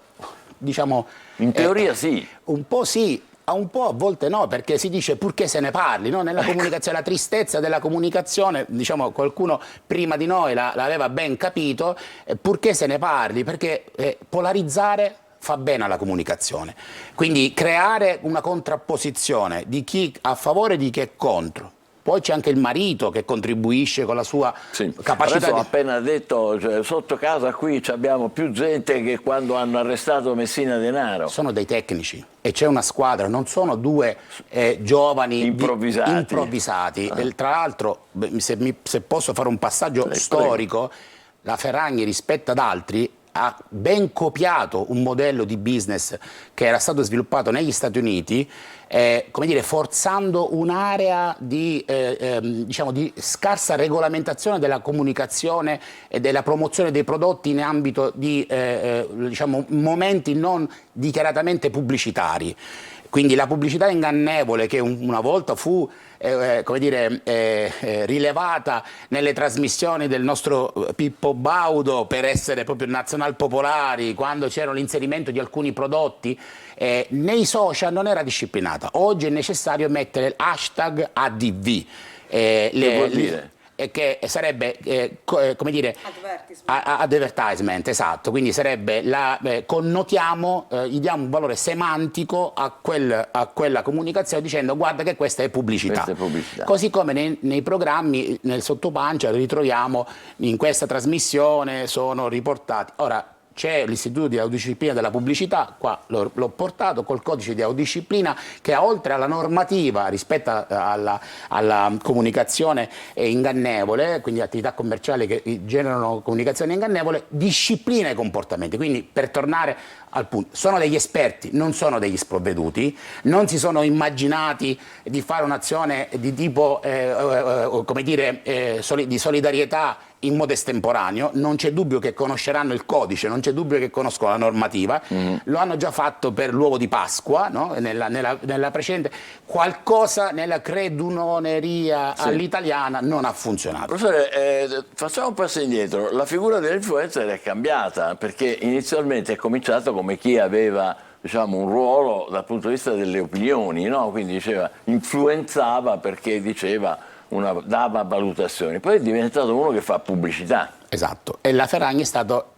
in teoria sì. Un po' sì. Un po' a volte no, perché si dice purché se ne parli, no? Nella comunicazione, la tristezza della comunicazione, qualcuno prima di noi l'aveva ben capito, purché se ne parli, perché polarizzare fa bene alla comunicazione. Quindi creare una contrapposizione di chi a favore e di chi è contro. Poi c'è anche il marito che contribuisce con la sua capacità. Adesso ho appena detto, sotto casa qui abbiamo più gente che quando hanno arrestato Messina Denaro. Sono dei tecnici e c'è una squadra, non sono due giovani improvvisati. Tra l'altro, se posso fare un passaggio storico, la Ferragni rispetto ad altri ha ben copiato un modello di business che era stato sviluppato negli Stati Uniti, forzando un'area di scarsa regolamentazione della comunicazione e della promozione dei prodotti in ambito di momenti non dichiaratamente pubblicitari. Quindi la pubblicità ingannevole, che una volta fu rilevata nelle trasmissioni del nostro Pippo Baudo per essere proprio nazionalpopolari, quando c'era l'inserimento di alcuni prodotti, nei social non era disciplinata. Oggi è necessario mettere il hashtag ADV. Che vuol dire? Che sarebbe advertisement, esatto, quindi sarebbe connotiamo, gli diamo un valore semantico a quella comunicazione, dicendo guarda che questa è pubblicità. Così come nei programmi, nel sottopancia ritroviamo in questa trasmissione sono riportati. Ora c'è l'Istituto di Autodisciplina della Pubblicità, qua l'ho portato col codice di autodisciplina, che oltre alla normativa rispetto alla comunicazione ingannevole, quindi attività commerciali che generano comunicazione ingannevole, disciplina i comportamenti. Quindi, per tornare al punto, sono degli esperti, non sono degli sprovveduti, non si sono immaginati di fare un'azione di tipo di solidarietà in modo estemporaneo, non c'è dubbio che conosceranno il codice, non c'è dubbio che conoscono la normativa, lo hanno già fatto per l'uovo di Pasqua, no? nella precedente, qualcosa nella credunoneria all'italiana non ha funzionato. Professore, facciamo un passo indietro, la figura dell'influencer è cambiata perché inizialmente è cominciato come chi aveva, diciamo, un ruolo dal punto di vista delle opinioni, no? Quindi diceva, influenzava perché diceva, dava valutazioni, poi è diventato uno che fa pubblicità. Esatto, e la Ferragni è stato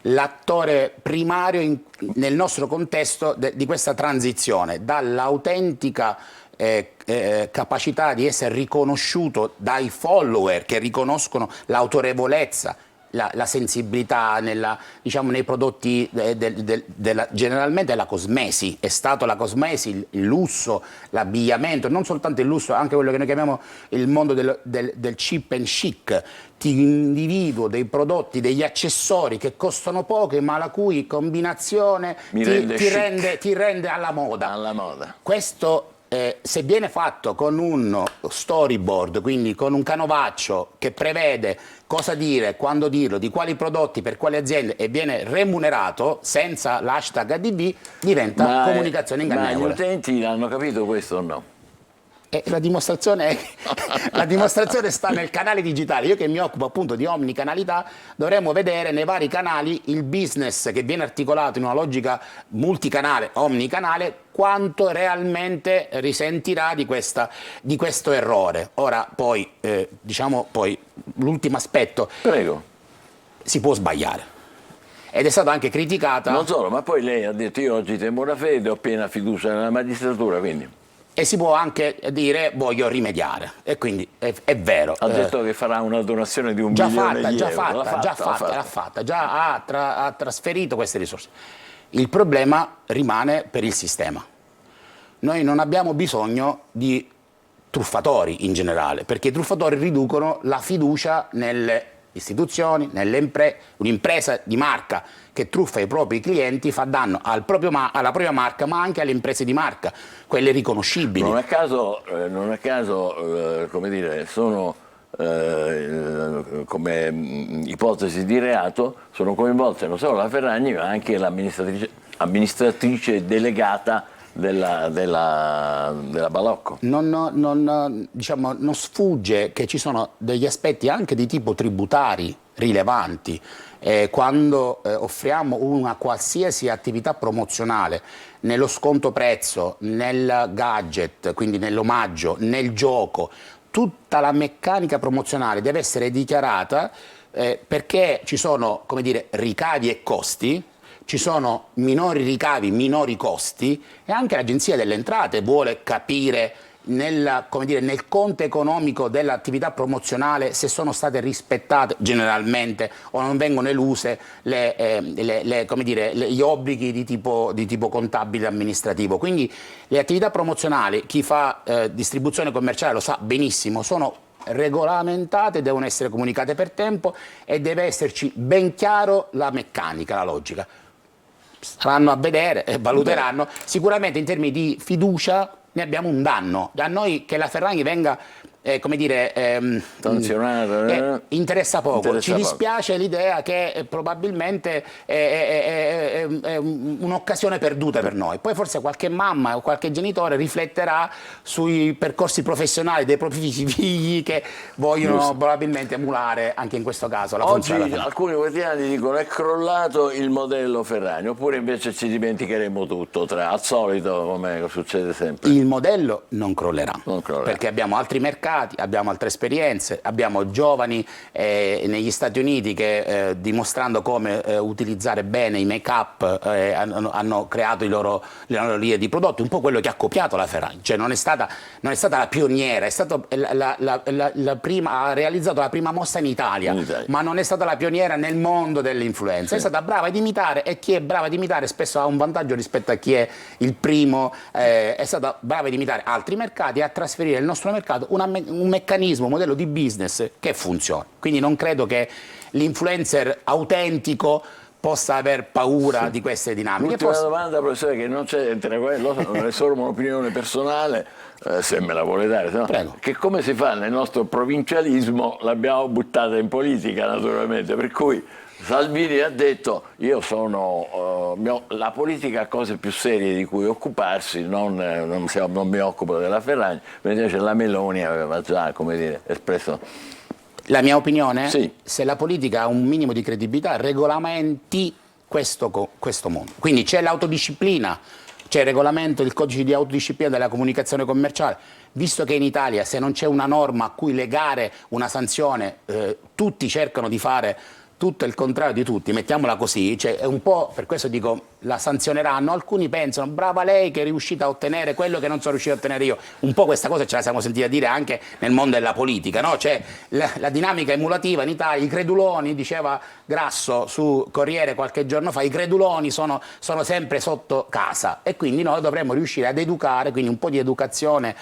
l'attore primario nel nostro contesto di questa transizione dall'autentica capacità di essere riconosciuto dai follower che riconoscono l'autorevolezza, la sensibilità nei prodotti generalmente la cosmesi. È stato la cosmesi, il lusso, l'abbigliamento, non soltanto il lusso, anche quello che noi chiamiamo il mondo del cheap and chic. Ti individuo dei prodotti, degli accessori che costano poco ma la cui combinazione ti rende alla moda. Questo se viene fatto con un storyboard, quindi con un canovaccio che prevede cosa dire, quando dirlo, di quali prodotti, per quali aziende, e viene remunerato senza l'hashtag ADV, diventa comunicazione ingannevole. Ma gli utenti hanno capito questo o no? La dimostrazione sta nel canale digitale. Io che mi occupo appunto di omnicanalità, dovremmo vedere nei vari canali il business che viene articolato in una logica multicanale, omnicanale, quanto realmente risentirà di questo errore. Ora poi, l'ultimo aspetto, prego, si può sbagliare. Ed è stata anche criticata. Non solo, ma poi lei ha detto io oggi temo la fede, ho piena fiducia nella magistratura, quindi... E si può anche dire voglio rimediare, e quindi è vero. Ha detto che farà una donazione di 1 milione di euro. L'ha fatta, ha trasferito queste risorse. Il problema rimane per il sistema. Noi non abbiamo bisogno di truffatori in generale, perché i truffatori riducono la fiducia nelle istituzioni, un'impresa di marca che truffa i propri clienti fa danno alla propria marca, ma anche alle imprese di marca, quelle riconoscibili. Non a caso come dire, sono come ipotesi di reato, sono coinvolte non solo la Ferragni ma anche l'amministratrice delegata della Balocco. Non sfugge che ci sono degli aspetti anche di tipo tributari rilevanti. Quando offriamo una qualsiasi attività promozionale, nello sconto prezzo, nel gadget, quindi nell'omaggio, nel gioco, tutta la meccanica promozionale deve essere dichiarata perché ci sono, come dire, ricavi e costi. Ci sono minori ricavi, minori costi, e anche l'Agenzia delle Entrate vuole capire nel conto economico dell'attività promozionale se sono state rispettate generalmente o non vengono eluse gli obblighi di tipo contabile e amministrativo. Quindi le attività promozionali, chi fa distribuzione commerciale lo sa benissimo, sono regolamentate, devono essere comunicate per tempo e deve esserci ben chiaro la meccanica, la logica. Saranno a vedere e valuteranno. Sicuramente in termini di fiducia ne abbiamo un danno. A noi che la Ferragni venga sanzionata interessa poco. Ci dispiace l'idea che probabilmente è un'occasione perduta per noi. Poi forse qualche mamma o qualche genitore rifletterà sui percorsi professionali dei propri figli che vogliono probabilmente emulare anche in questo caso la funzione della Ferragni. Alcuni quotidiani dicono è crollato il modello Ferragni, oppure invece ci dimenticheremo tutto, al solito, come succede sempre. Il modello non crollerà. Perché abbiamo altri mercati, abbiamo altre esperienze, abbiamo giovani negli Stati Uniti che dimostrando come utilizzare bene i make-up hanno creato le loro linee di prodotti, un po' quello che ha copiato la Ferragni, cioè non è stata la pioniera, è stata la prima, ha realizzato la prima mossa in Italia, ma non è stata la pioniera nel mondo dell'influenza, è stata brava ad imitare, e chi è brava ad imitare spesso ha un vantaggio rispetto a chi è il primo, è stata brava ad imitare altri mercati e a trasferire nel nostro mercato un meccanismo, un modello di business che funziona. Quindi non credo che l'influencer autentico possa aver paura di queste dinamiche. L'ultima domanda, professore, che non c'è, è solo un'opinione personale, se me la vuole dare, no? Prego. Che come si fa nel nostro provincialismo, l'abbiamo buttata in politica naturalmente, per cui Salvini ha detto io la politica ha cose più serie di cui occuparsi, non mi occupo della Ferragni, mentre invece la Meloni aveva già, come dire, espresso. La mia opinione? Sì. Se la politica ha un minimo di credibilità, regolamenti questo mondo. Quindi c'è l'autodisciplina, c'è il regolamento, il codice di autodisciplina della comunicazione commerciale. Visto che in Italia, se non c'è una norma a cui legare una sanzione, tutti cercano di fare tutto il contrario di tutti, mettiamola così, cioè è un po', per questo dico, la sanzioneranno, alcuni pensano, brava lei che è riuscita a ottenere quello che non sono riuscito a ottenere io, un po' questa cosa ce la siamo sentita dire anche nel mondo della politica, no? Cioè la dinamica emulativa in Italia, i creduloni, diceva Grasso su Corriere qualche giorno fa, i creduloni sono sempre sotto casa e quindi noi dovremmo riuscire ad educare, quindi un po' di educazione,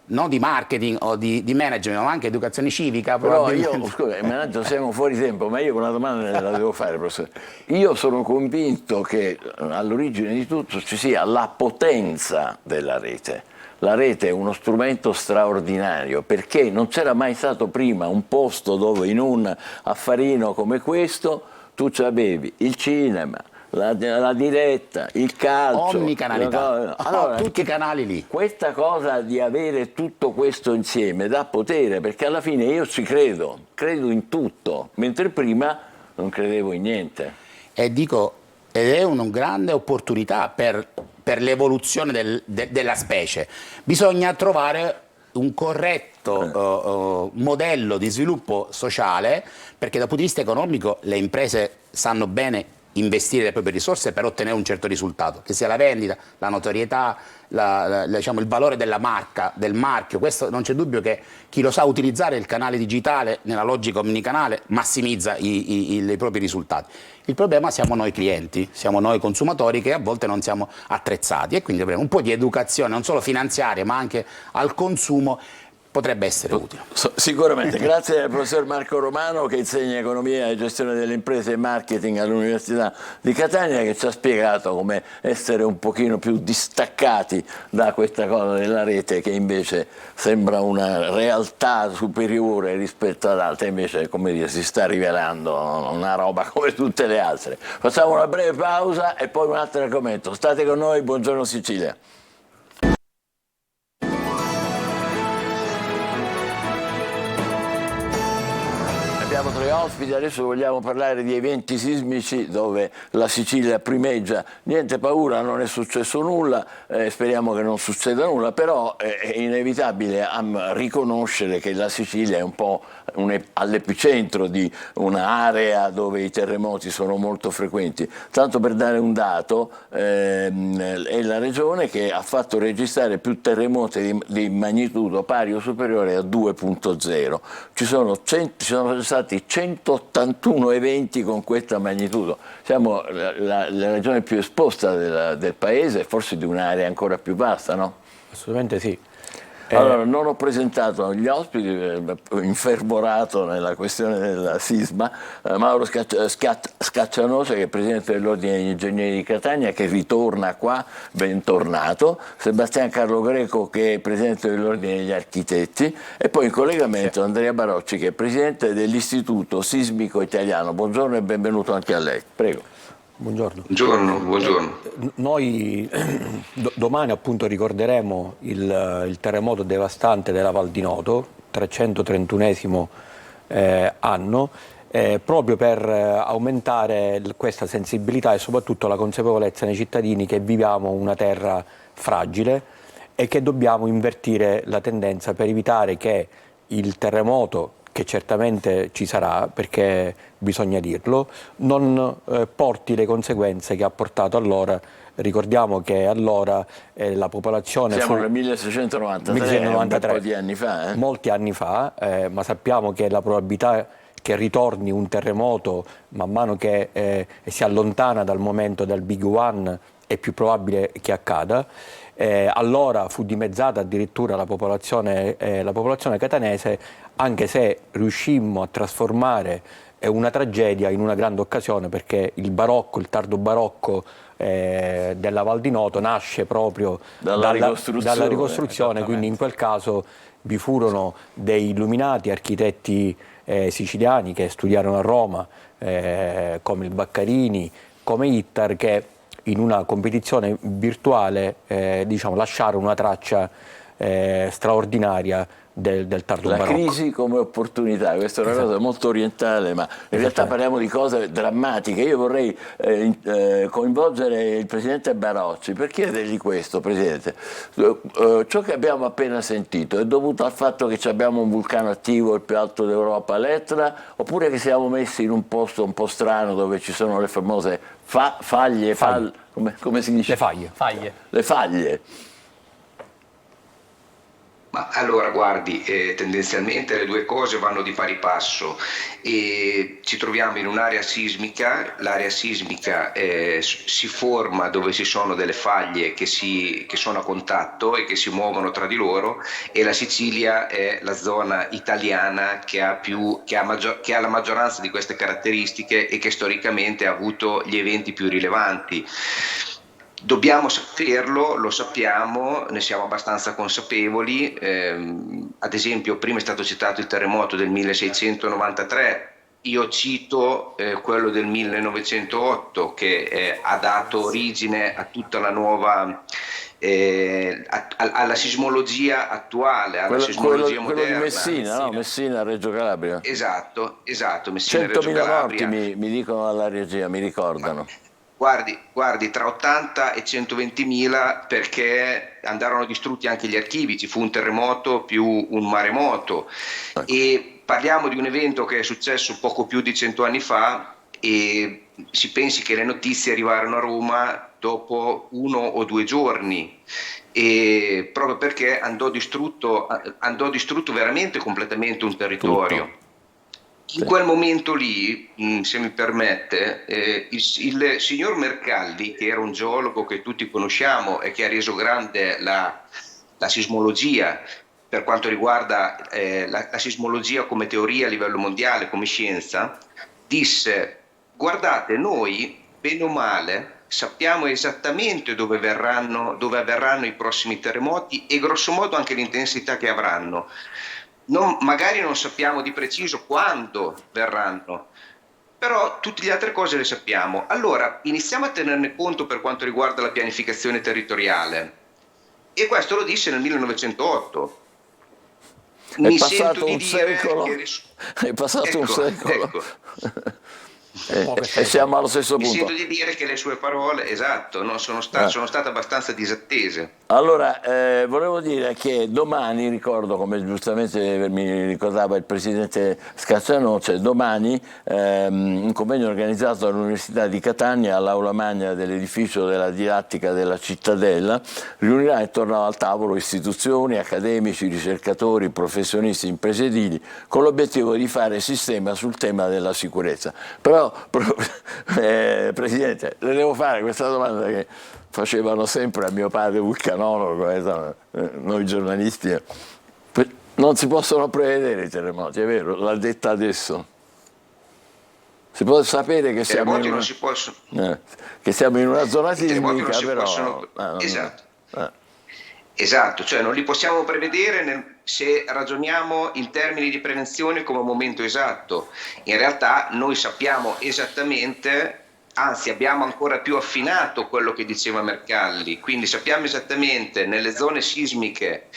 non di marketing o di management, ma anche educazione civica. Però io, scusa, siamo fuori tempo, ma io una domanda la devo fare, professore. Io sono convinto che all'origine di tutto ci sia la potenza della rete. La rete è uno strumento straordinario perché non c'era mai stato prima un posto dove in un affarino come questo tu ci avevi il cinema, la diretta, il calcio, omnicanalità, allora, tutti i canali lì. Questa cosa di avere tutto questo insieme dà potere, perché alla fine io ci credo in tutto, mentre prima non credevo in niente. E dico, ed è una grande opportunità per l'evoluzione della specie. Bisogna trovare un corretto modello di sviluppo sociale, perché dal punto di vista economico le imprese sanno bene investire le proprie risorse per ottenere un certo risultato, che sia la vendita, la notorietà, diciamo, il valore della marca, del marchio. Questo non c'è dubbio che chi lo sa utilizzare il canale digitale nella logica omnicanale massimizza i propri risultati. Il problema siamo noi clienti, siamo noi consumatori che a volte non siamo attrezzati e quindi avremo un po' di educazione non solo finanziaria ma anche al consumo. Potrebbe essere utile. Sicuramente, grazie al professor Marco Romano che insegna economia e gestione delle imprese e marketing all'Università di Catania, che ci ha spiegato come essere un pochino più distaccati da questa cosa della rete che invece sembra una realtà superiore rispetto ad altre, invece come dire, si sta rivelando una roba come tutte le altre. Facciamo una breve pausa e poi un altro argomento. State con noi, buongiorno Sicilia. Abbiamo tre ospiti, adesso vogliamo parlare di eventi sismici dove la Sicilia primeggia. Niente paura, non è successo nulla, speriamo che non succeda nulla, però è inevitabile riconoscere che la Sicilia è un po' all'epicentro di un'area dove i terremoti sono molto frequenti. Tanto per dare un dato, è la regione che ha fatto registrare più terremoti di magnitudo pari o superiore a 2.0. Ci sono stati 181 eventi con questa magnitudo. Siamo la regione più esposta del paese, forse di un'area ancora più vasta, no? Assolutamente sì. Allora, non ho presentato gli ospiti, infervorato nella questione del sisma, Mauro Scaccianosa, che è presidente dell'Ordine degli Ingegneri di Catania, che ritorna qua, bentornato, Sebastian Carlo Greco, che è presidente dell'Ordine degli Architetti, e poi in collegamento Andrea Barocci, che è presidente dell'Istituto Sismico Italiano. Buongiorno e benvenuto anche a lei. Prego. Buongiorno. Buongiorno. Noi domani appunto ricorderemo il terremoto devastante della Val di Noto, 331esimo anno, proprio per aumentare questa sensibilità e soprattutto la consapevolezza nei cittadini che viviamo una terra fragile e che dobbiamo invertire la tendenza per evitare che il terremoto, che certamente ci sarà, perché bisogna dirlo, non porti le conseguenze che ha portato allora. Ricordiamo che allora la popolazione... Siamo nel 1693, un po' di anni fa. Molti anni fa, ma sappiamo che la probabilità che ritorni un terremoto man mano che si allontana dal momento del Big One è più probabile che accada. Allora fu dimezzata addirittura la popolazione catanese, anche se riuscimmo a trasformare è una tragedia in una grande occasione, perché il tardo barocco della Val di Noto nasce proprio dalla ricostruzione, quindi in quel caso vi furono dei illuminati architetti siciliani che studiarono a Roma, come il Baccarini, come Ittar, che in una competizione virtuale lasciarono una traccia straordinaria del tardo barocco. La crisi come opportunità, questa è una cosa molto orientale, ma in realtà parliamo di cose drammatiche. Io vorrei coinvolgere il Presidente Barocci per chiedergli questo, Presidente. Ciò che abbiamo appena sentito è dovuto al fatto che abbiamo un vulcano attivo, il più alto d'Europa, l'Etna, oppure che siamo messi in un posto un po' strano dove ci sono le famose faglie. Come si dice? Le faglie. Ma allora guardi, tendenzialmente le due cose vanno di pari passo. Ci troviamo in un'area sismica, l'area sismica si forma dove ci sono delle faglie che sono a contatto e che si muovono tra di loro, e la Sicilia è la zona italiana che ha la maggioranza di queste caratteristiche e che storicamente ha avuto gli eventi più rilevanti. Dobbiamo saperlo, lo sappiamo, ne siamo abbastanza consapevoli. Ad esempio, prima è stato citato il terremoto del 1693, io cito quello del 1908 che ha dato origine a tutta la nuova, alla sismologia attuale, alla sismologia moderna. Quello di Messina, no? Messina, Reggio Calabria. Esatto, Messina, Reggio 100.000 Calabria. morti mi dicono alla regia, mi ricordano. Guardi, tra 80 e 120.000, perché andarono distrutti anche gli archivi, ci fu un terremoto più un maremoto. E parliamo di un evento che è successo poco più di 100 anni fa, e si pensi che le notizie arrivarono a Roma dopo 1 o 2 giorni, e proprio perché andò distrutto veramente completamente un territorio. Tutto. In quel momento lì, se mi permette, il signor Mercalli, che era un geologo che tutti conosciamo e che ha reso grande la sismologia per quanto riguarda la sismologia come teoria a livello mondiale, come scienza, disse: guardate, noi bene o male sappiamo esattamente dove avverranno i prossimi terremoti e grosso modo anche l'intensità che avranno. Magari non sappiamo di preciso quando verranno, però tutte le altre cose le sappiamo. Allora iniziamo a tenerne conto per quanto riguarda la pianificazione territoriale, e questo lo disse nel 1908. È passato un secolo. Ecco. E siamo allo stesso punto. Mi sento di dire che le sue parole, esatto, sono state abbastanza disattese. Allora, volevo dire che domani, ricordo, come giustamente mi ricordava il Presidente Scaccianoce, domani un convegno organizzato all'Università di Catania, all'aula magna dell'edificio della didattica della Cittadella, riunirà intorno al tavolo istituzioni, accademici, ricercatori, professionisti impresedili, con l'obiettivo di fare sistema sul tema della sicurezza. Però, Presidente, le devo fare questa domanda che facevano sempre a mio padre vulcanologo, noi giornalisti. Non si possono prevedere i terremoti, è vero, l'ha detta adesso. Si può sapere che siamo in una zona sismica, però... Esatto, cioè non li possiamo prevedere se ragioniamo in termini di prevenzione come momento esatto. In realtà noi sappiamo esattamente, anzi abbiamo ancora più affinato quello che diceva Mercalli, quindi sappiamo esattamente nelle zone sismiche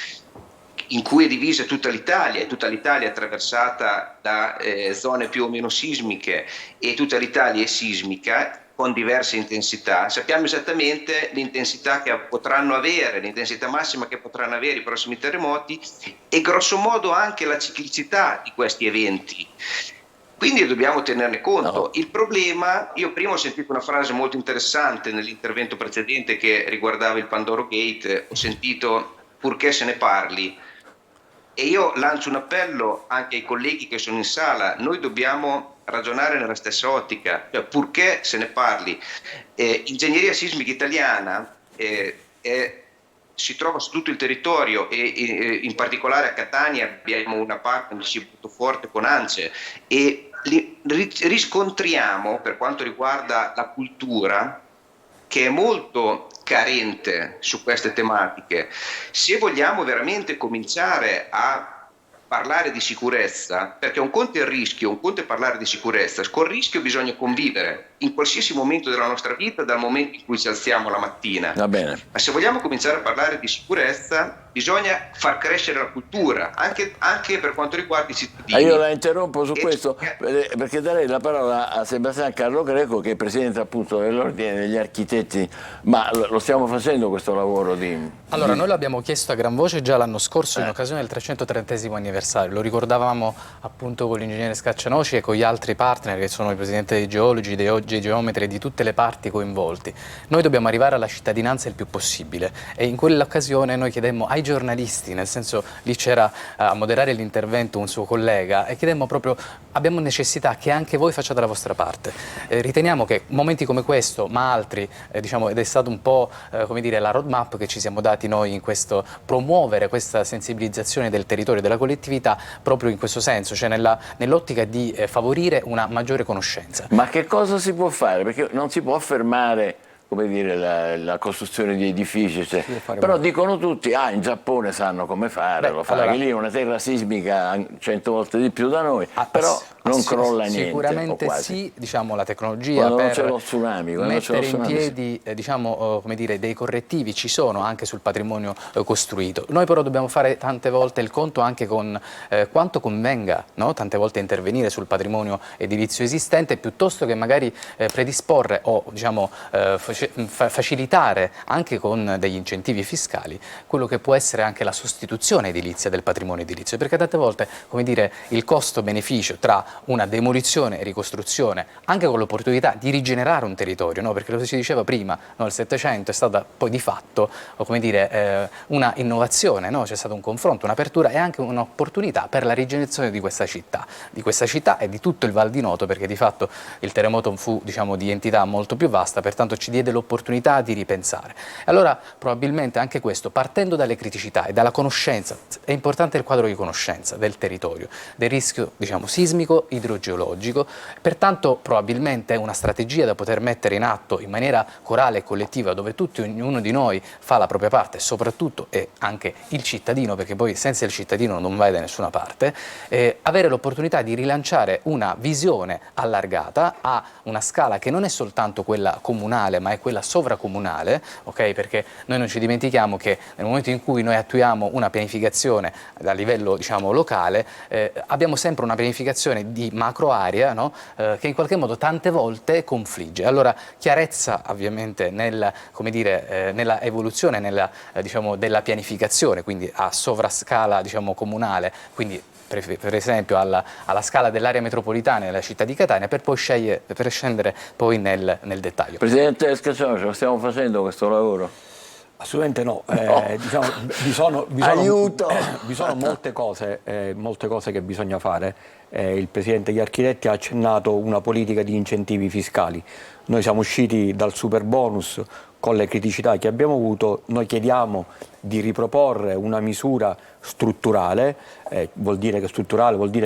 in cui è divisa tutta l'Italia, e tutta l'Italia è attraversata da zone più o meno sismiche, e tutta l'Italia è sismica con diverse intensità. Sappiamo esattamente l'intensità che potranno avere, l'intensità massima che potranno avere i prossimi terremoti, e grosso modo anche la ciclicità di questi eventi. Quindi dobbiamo tenerne conto. No. Il problema, io prima ho sentito una frase molto interessante nell'intervento precedente che riguardava il Pandoro Gate, ho sentito purché se ne parli, e io lancio un appello anche ai colleghi che sono in sala: noi dobbiamo ragionare nella stessa ottica, cioè purché se ne parli. Ingegneria sismica italiana si trova su tutto il territorio, e in particolare a Catania abbiamo una partnership molto forte con ANCE, e riscontriamo, per quanto riguarda la cultura, che è molto carente su queste tematiche. Se vogliamo veramente cominciare a parlare di sicurezza, perché un conto è il rischio, un conto è parlare di sicurezza, col rischio bisogna convivere in qualsiasi momento della nostra vita, dal momento in cui ci alziamo la mattina. Va bene. Ma se vogliamo cominciare a parlare di sicurezza, bisogna far crescere la cultura, anche per quanto riguarda i cittadini. Io la interrompo su questo perché darei la parola a Sebastian Carlo Greco, che è presidente appunto dell'Ordine degli Architetti. Ma lo stiamo facendo questo lavoro di... Allora, noi l'abbiamo chiesto a gran voce già l'anno scorso in occasione del 330° anniversario. Lo ricordavamo appunto con l'ingegnere Scaccianoci e con gli altri partner che sono i presidenti dei geologi, dei geometri e di tutte le parti coinvolti. Noi dobbiamo arrivare alla cittadinanza il più possibile e in quell'occasione noi chiedemmo ai giornalisti, nel senso lì c'era a moderare l'intervento un suo collega e chiedemmo proprio abbiamo necessità che anche voi facciate la vostra parte. Riteniamo che momenti come questo, ma altri, diciamo, ed è stato un po' come dire la roadmap che ci siamo dati noi in questo, promuovere questa sensibilizzazione del territorio e della collettività proprio in questo senso, cioè nell'ottica di favorire una maggiore conoscenza. Ma che cosa si può fare? Perché non si può fermare, come dire, la costruzione di edifici, cioè. Però dicono tutti, in Giappone sanno come fare, lo fanno, allora, lì è una terra sismica 100 volte di più da noi, però non crolla niente. Sicuramente sì, diciamo la tecnologia quando per non c'è lo tsunami, mettere in piedi diciamo, come dire, dei correttivi ci sono anche sul patrimonio costruito. Noi però dobbiamo fare tante volte il conto anche con quanto convenga, no? Tante volte intervenire sul patrimonio edilizio esistente piuttosto che magari predisporre o diciamo, facilitare anche con degli incentivi fiscali quello che può essere anche la sostituzione edilizia del patrimonio edilizio, perché tante volte, come dire, il costo-beneficio tra una demolizione e ricostruzione, anche con l'opportunità di rigenerare un territorio, no? Perché lo si diceva prima, no? Il Settecento è stata poi di fatto, come dire, una innovazione, no? C'è stato un confronto, un'apertura e anche un'opportunità per la rigenerazione di questa città e di tutto il Val di Noto, perché di fatto il terremoto fu, diciamo, di entità molto più vasta, pertanto ci diede l'opportunità di ripensare. Allora probabilmente anche questo, partendo dalle criticità e dalla conoscenza, è importante il quadro di conoscenza del territorio, del rischio, diciamo, sismico, idrogeologico, pertanto probabilmente è una strategia da poter mettere in atto in maniera corale e collettiva, dove tutti, ognuno di noi fa la propria parte, soprattutto e anche il cittadino, perché poi senza il cittadino non vai da nessuna parte, avere l'opportunità di rilanciare una visione allargata a una scala che non è soltanto quella comunale, ma è quella sovracomunale, ok? Perché noi non ci dimentichiamo che nel momento in cui noi attuiamo una pianificazione a livello, diciamo, locale, abbiamo sempre una pianificazione di macro area, no? Che in qualche modo tante volte confligge. Allora chiarezza ovviamente nella evoluzione diciamo, della pianificazione, quindi a sovrascala, diciamo, comunale, quindi per esempio alla scala dell'area metropolitana della città di Catania, per poi scendere poi nel dettaglio. Presidente Scaccianoci, lo stiamo facendo questo lavoro? Assolutamente no, diciamo, vi sono molte cose che bisogna fare. Il Presidente degli Architetti ha accennato una politica di incentivi fiscali. Noi siamo usciti dal super bonus con le criticità che abbiamo avuto, noi chiediamo di riproporre una misura strutturale, vuol dire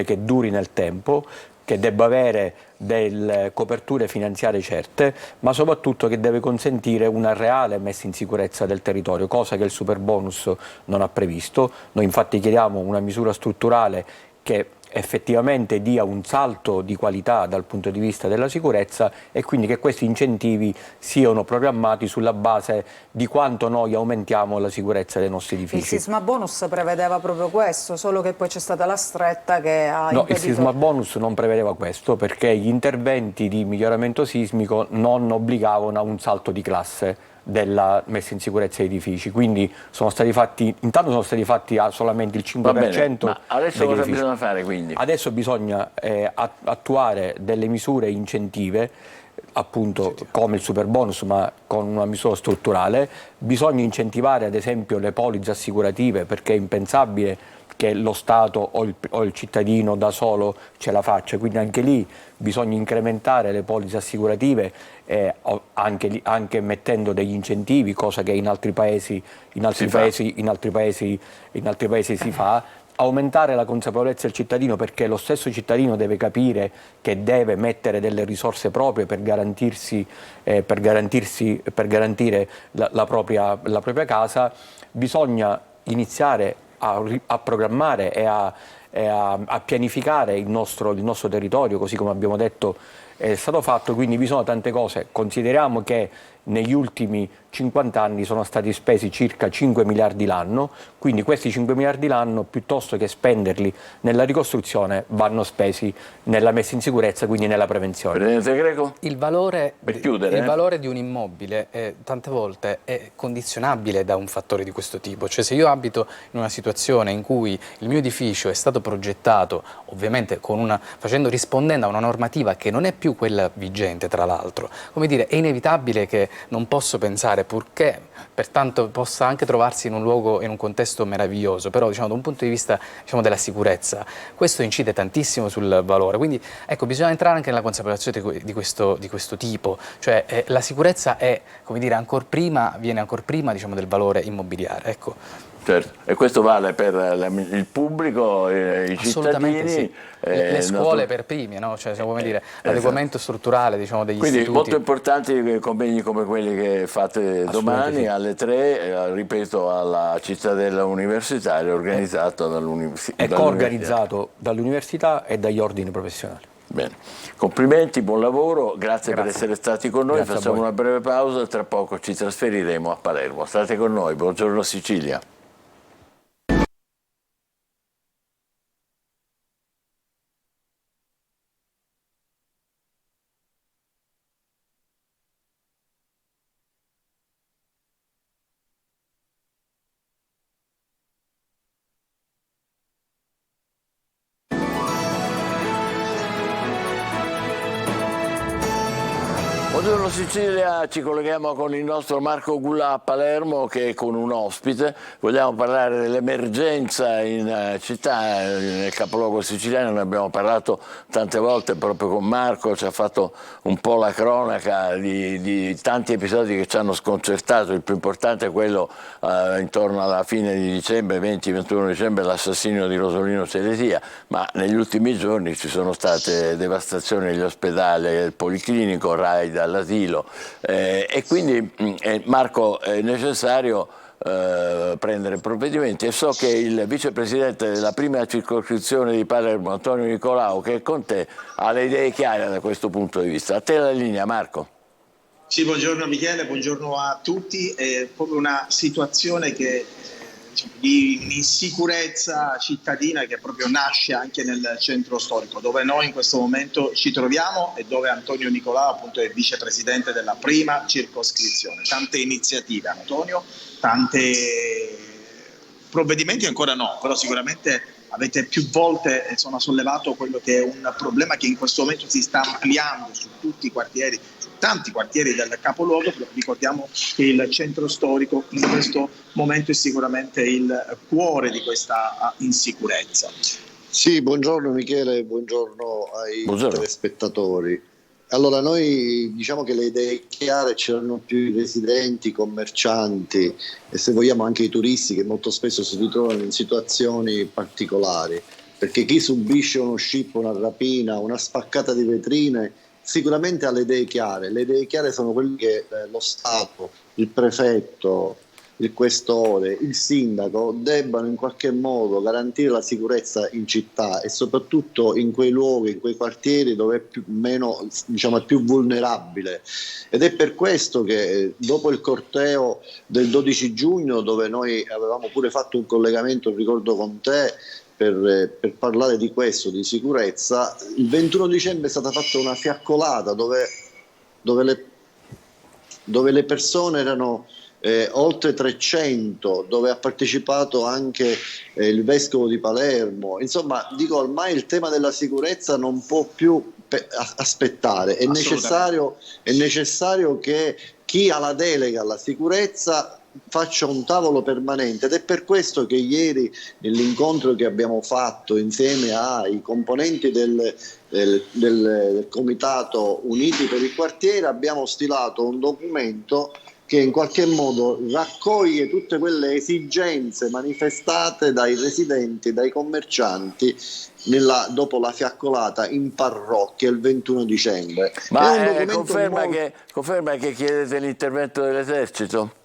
che duri nel tempo, che debba avere delle coperture finanziarie certe, ma soprattutto che deve consentire una reale messa in sicurezza del territorio, cosa che il super bonus non ha previsto. Noi infatti chiediamo una misura strutturale che effettivamente dia un salto di qualità dal punto di vista della sicurezza e quindi che questi incentivi siano programmati sulla base di quanto noi aumentiamo la sicurezza dei nostri edifici. Il sisma bonus prevedeva proprio questo, solo che poi c'è stata la stretta che ha impedito... No, il sisma bonus non prevedeva questo perché gli interventi di miglioramento sismico non obbligavano a un salto di classe della messa in sicurezza degli edifici, quindi sono stati fatti solamente il 5%. Bene, ma adesso cosa bisogna fare quindi? Adesso bisogna attuare delle misure incentive, appunto come il super bonus, ma con una misura strutturale. Bisogna incentivare ad esempio le polizze assicurative, perché è impensabile che lo Stato o il cittadino da solo ce la faccia, quindi anche lì bisogna incrementare le polizze assicurative, anche mettendo degli incentivi, cosa che in altri paesi si fa, aumentare la consapevolezza del cittadino, perché lo stesso cittadino deve capire che deve mettere delle risorse proprie per garantire la propria casa. Bisogna iniziare a programmare e a pianificare il nostro territorio, così come abbiamo detto è stato fatto. Quindi vi sono tante cose. Consideriamo che negli ultimi 50 anni sono stati spesi circa 5 miliardi l'anno, quindi questi 5 miliardi l'anno, piuttosto che spenderli nella ricostruzione, vanno spesi nella messa in sicurezza, quindi nella prevenzione. Presidente Greco? Il valore di un immobile tante volte è condizionabile da un fattore di questo tipo. Cioè, se io abito in una situazione in cui il mio edificio è stato progettato ovviamente rispondendo a una normativa che non è più quella vigente, tra l'altro, come dire, è inevitabile che non posso pensare, purché pertanto possa anche trovarsi in un luogo, in un contesto meraviglioso, però da un punto di vista della sicurezza, questo incide tantissimo sul valore. Quindi ecco, bisogna entrare anche nella consapevolezzazione di questo tipo, cioè la sicurezza è, come dire, viene ancora prima del valore immobiliare. Ecco. Certo, e questo vale per il pubblico, i cittadini, sì. Le scuole per primi, no? Cioè, come dire, l'adeguamento strutturale degli Quindi istituti. molto importanti convegni come quelli che fate domani alle 3, ripeto, alla Cittadella Universitaria, organizzato dall'Università. È coorganizzato dall'Università e dagli ordini professionali. Bene, complimenti, buon lavoro, grazie per essere stati con noi. Grazie. Facciamo una breve pausa e tra poco ci trasferiremo a Palermo. State con noi, buongiorno Sicilia. Buongiorno Sicilia, ci colleghiamo con il nostro Marco Gulà a Palermo che è con un ospite. Vogliamo parlare dell'emergenza in città, nel capoluogo siciliano. Ne abbiamo parlato tante volte proprio con Marco, ci ha fatto un po' la cronaca di tanti episodi che ci hanno sconcertato. Il più importante è quello intorno alla fine di dicembre, 20-21 dicembre, l'assassinio di Rosolino Celesia, ma negli ultimi giorni ci sono state devastazioni negli ospedali, il Policlinico, raid all'asilo e quindi Marco è necessario prendere provvedimenti e so che il vicepresidente della prima circoscrizione di Palermo, Antonio Nicolau, che è con te, ha le idee chiare da questo punto di vista. A te la linea, Marco. Sì, buongiorno Michele, buongiorno a tutti. È proprio una situazione che di insicurezza cittadina che proprio nasce anche nel centro storico, dove noi in questo momento ci troviamo e dove Antonio Nicolau appunto è vicepresidente della prima circoscrizione. Tante iniziative, Antonio, tanti provvedimenti ancora no, però sicuramente avete più volte sollevato quello che è un problema che in questo momento si sta ampliando su tutti i quartieri, su tanti quartieri del capoluogo. Ricordiamo che il centro storico in questo momento è sicuramente il cuore di questa insicurezza. Sì, buongiorno Michele, buongiorno ai telespettatori. Allora, noi diciamo che le idee chiare c'erano più i residenti, i commercianti e se vogliamo anche i turisti che molto spesso si ritrovano in situazioni particolari, perché chi subisce uno scippo, una rapina, una spaccata di vetrine sicuramente ha le idee chiare. Le idee chiare sono quelle che lo Stato, il prefetto, il questore, il sindaco debbano in qualche modo garantire la sicurezza in città e soprattutto in quei luoghi, in quei quartieri dove è più vulnerabile. Ed è per questo che dopo il corteo del 12 giugno, dove noi avevamo pure fatto un collegamento, ricordo con te, per parlare di questo, di sicurezza, il 21 dicembre è stata fatta una fiaccolata dove le persone erano oltre 300, dove ha partecipato anche il vescovo di Palermo. Insomma, dico, ormai il tema della sicurezza non può più aspettare, è necessario che chi ha la delega alla sicurezza faccia un tavolo permanente, ed è per questo che ieri nell'incontro che abbiamo fatto insieme ai componenti del Comitato Uniti per il Quartiere abbiamo stilato un documento che in qualche modo raccoglie tutte quelle esigenze manifestate dai residenti, dai commercianti dopo la fiaccolata in parrocchia il 21 dicembre. Ma conferma che chiedete l'intervento dell'esercito?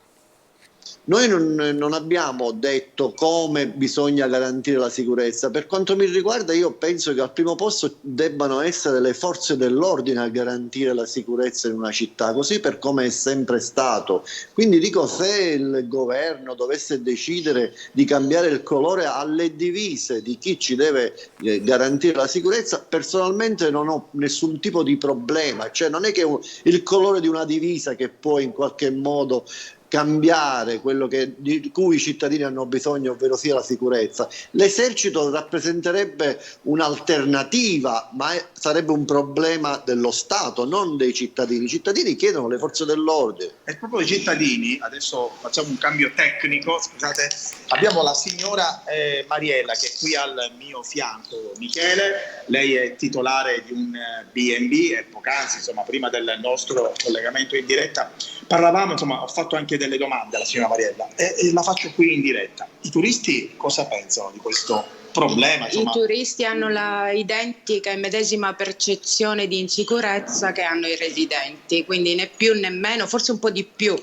Noi non abbiamo detto come bisogna garantire la sicurezza. Per quanto mi riguarda, io penso che al primo posto debbano essere le forze dell'ordine a garantire la sicurezza in una città, così per come è sempre stato. Quindi dico, se il governo dovesse decidere di cambiare il colore alle divise di chi ci deve garantire la sicurezza, personalmente non ho nessun tipo di problema. Cioè, non è che il colore di una divisa che può in qualche modo cambiare quello di cui i cittadini hanno bisogno, ovvero sia la sicurezza. L'esercito rappresenterebbe un'alternativa, ma sarebbe un problema dello Stato, non dei cittadini. I cittadini chiedono le forze dell'ordine. E proprio i cittadini, adesso facciamo un cambio tecnico, scusate, abbiamo la signora Mariella che è qui al mio fianco. Michele, lei è titolare di un B&B e poc'anzi, insomma, prima del nostro collegamento in diretta, parlavamo, insomma, ho fatto anche delle domande alla signora Mariella e la faccio qui in diretta. I turisti cosa pensano di questo problema? Insomma? I turisti hanno la identica e medesima percezione di insicurezza che hanno i residenti, quindi né più né meno, forse un po' di più,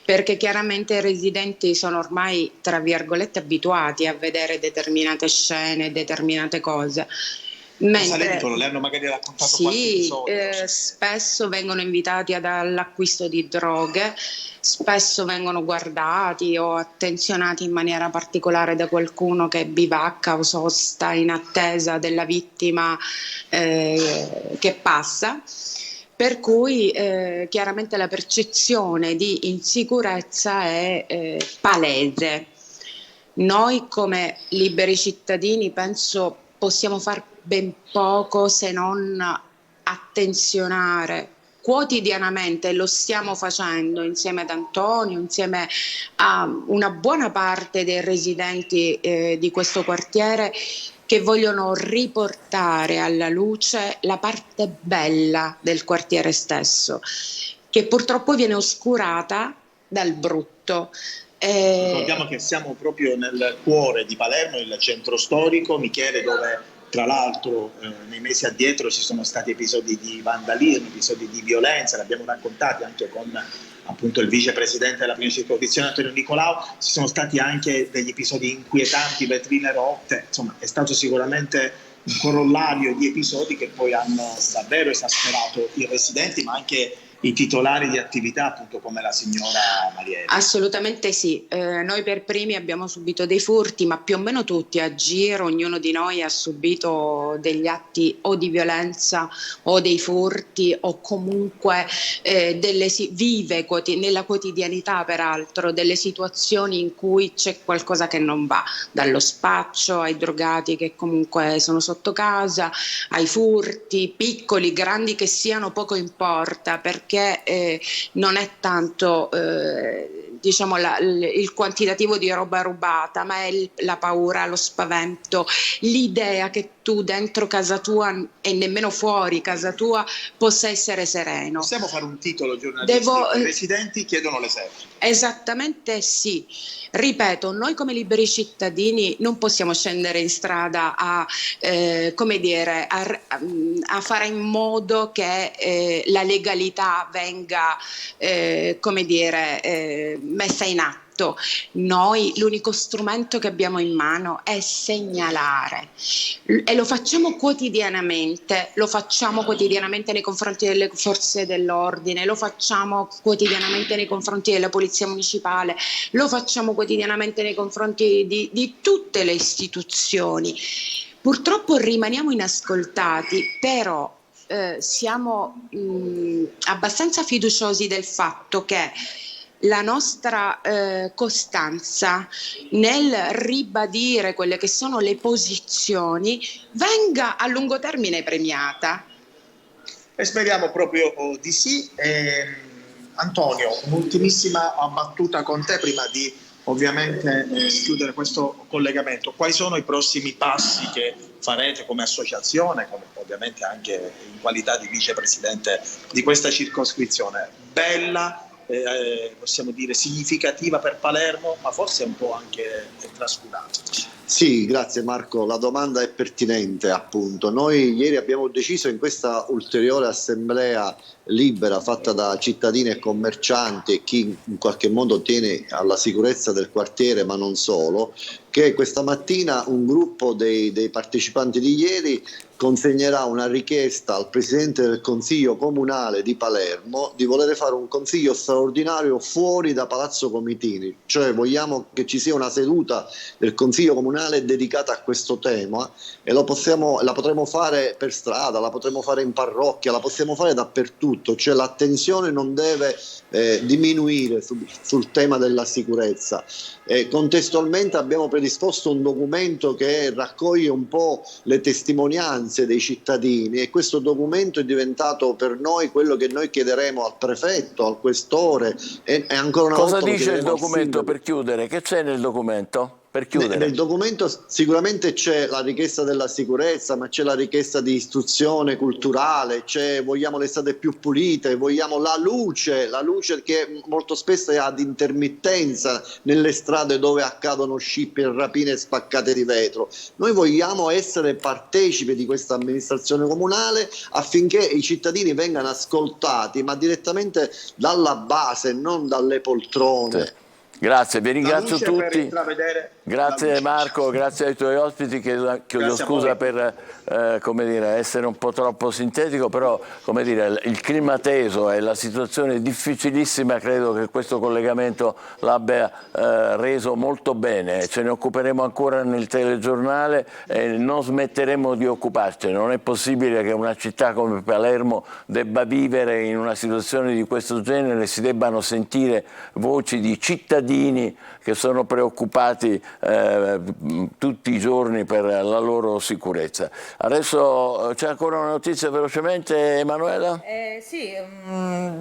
perché chiaramente i residenti sono ormai, tra virgolette, abituati a vedere determinate scene, determinate cose. Le hanno magari raccontato qualche episodio? Spesso vengono invitati all'acquisto di droghe, spesso vengono guardati o attenzionati in maniera particolare da qualcuno che bivacca o sosta in attesa della vittima che passa. Per cui chiaramente la percezione di insicurezza è palese. Noi come liberi cittadini penso possiamo far ben poco se non attenzionare quotidianamente, e lo stiamo facendo insieme ad Antonio, insieme a una buona parte dei residenti di questo quartiere, che vogliono riportare alla luce la parte bella del quartiere stesso, che purtroppo viene oscurata dal brutto. Ricordiamo che siamo proprio nel cuore di Palermo, il centro storico, Michele, dove tra l'altro nei mesi addietro ci sono stati episodi di vandalismo, episodi di violenza, li abbiamo raccontati anche con appunto il vicepresidente della prima circoscrizione Antonio Nicolau. Ci sono stati anche degli episodi inquietanti, vetrine rotte, insomma è stato sicuramente un corollario di episodi che poi hanno davvero esasperato i residenti, ma anche i titolari di attività, appunto come la signora Mariella. Assolutamente sì, noi per primi abbiamo subito dei furti, ma più o meno tutti a giro, ognuno di noi ha subito degli atti o di violenza o dei furti o comunque vive nella quotidianità peraltro delle situazioni in cui c'è qualcosa che non va, dallo spaccio ai drogati che comunque sono sotto casa, ai furti, piccoli, grandi che siano, poco importa, perché non è tanto diciamo il quantitativo di roba rubata, ma è la paura, lo spavento, l'idea che tu dentro casa tua e nemmeno fuori casa tua possa essere sereno. Possiamo fare un titolo giornalistico? I residenti chiedono l'esercito. Esattamente sì. Ripeto, noi come liberi cittadini non possiamo scendere in strada a fare in modo che la legalità venga messa in atto. Noi l'unico strumento che abbiamo in mano è segnalare e lo facciamo quotidianamente nei confronti delle forze dell'ordine, lo facciamo quotidianamente nei confronti della polizia municipale, lo facciamo quotidianamente nei confronti di tutte le istituzioni. Purtroppo rimaniamo inascoltati, però siamo abbastanza fiduciosi del fatto che la nostra costanza nel ribadire quelle che sono le posizioni venga a lungo termine premiata. E speriamo proprio di sì. Antonio, un'ultimissima battuta con te prima di ovviamente chiudere questo collegamento. Quali sono i prossimi passi che farete come associazione, come ovviamente anche in qualità di vicepresidente di questa circoscrizione? Bella, possiamo dire, significativa per Palermo, ma forse un po' anche trascurata. Sì, grazie Marco, la domanda è pertinente appunto. Noi ieri abbiamo deciso in questa ulteriore assemblea libera fatta da cittadini e commercianti e chi in qualche modo tiene alla sicurezza del quartiere, ma non solo, che questa mattina un gruppo dei partecipanti di ieri consegnerà una richiesta al Presidente del Consiglio Comunale di Palermo di voler fare un consiglio straordinario fuori da Palazzo Comitini, cioè vogliamo che ci sia una seduta del Consiglio Comunale dedicata a questo tema e la potremo fare per strada, la potremo fare in parrocchia, la possiamo fare dappertutto, cioè l'attenzione non deve diminuire sul tema della sicurezza. Contestualmente abbiamo predisposto un documento che raccoglie un po' le testimonianze dei cittadini e questo documento è diventato per noi quello che noi chiederemo al prefetto, al questore e ancora una volta. Cosa dice il documento per chiudere? Che c'è nel documento? Per chiudere. Nel documento sicuramente c'è la richiesta della sicurezza, ma c'è la richiesta di istruzione culturale, vogliamo le strade più pulite, vogliamo la luce che molto spesso è ad intermittenza nelle strade dove accadono scippi e rapine e spaccate di vetro. Noi vogliamo essere partecipi di questa amministrazione comunale affinché i cittadini vengano ascoltati, ma direttamente dalla base, non dalle poltrone. Sì. Grazie, vi ringrazio tutti. Grazie Marco, grazie ai tuoi ospiti, chiedo scusa per essere un po' troppo sintetico, però il clima teso e la situazione difficilissima credo che questo collegamento l'abbia reso molto bene. Ce ne occuperemo ancora nel telegiornale e non smetteremo di occuparcene. Non è possibile che una città come Palermo debba vivere in una situazione di questo genere, si debbano sentire voci di cittadini che sono preoccupati tutti i giorni per la loro sicurezza. Adesso c'è ancora una notizia velocemente, Emanuela? Sì,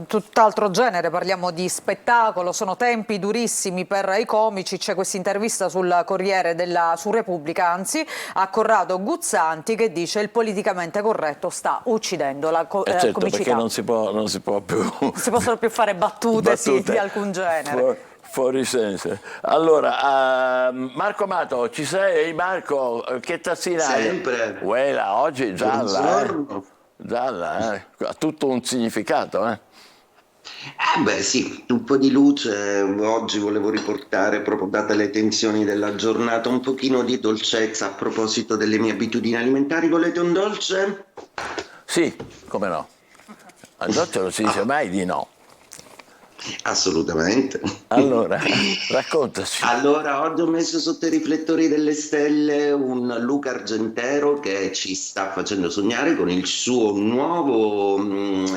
tutt'altro genere, parliamo di spettacolo, sono tempi durissimi per i comici, c'è questa intervista sul Corriere su Repubblica, anzi, a Corrado Guzzanti che dice il politicamente corretto sta uccidendo la certo, comicità. Perché non si può più... Non si possono più fare battute. Sì, di alcun genere. Fuori senso. Allora, Marco Mato, ci sei? Marco, che tazzina hai? Sempre. Quella, oggi gialla. Buongiorno. Gialla, ha tutto un significato, Sì, un po' di luce. Oggi volevo riportare, proprio date le tensioni della giornata, un pochino di dolcezza a proposito delle mie abitudini alimentari. Volete un dolce? Sì, come no. Al dolce non si dice mai di no. Assolutamente. Allora, raccontaci. Allora, oggi ho messo sotto i riflettori delle stelle un Luca Argentero che ci sta facendo sognare con il suo nuovo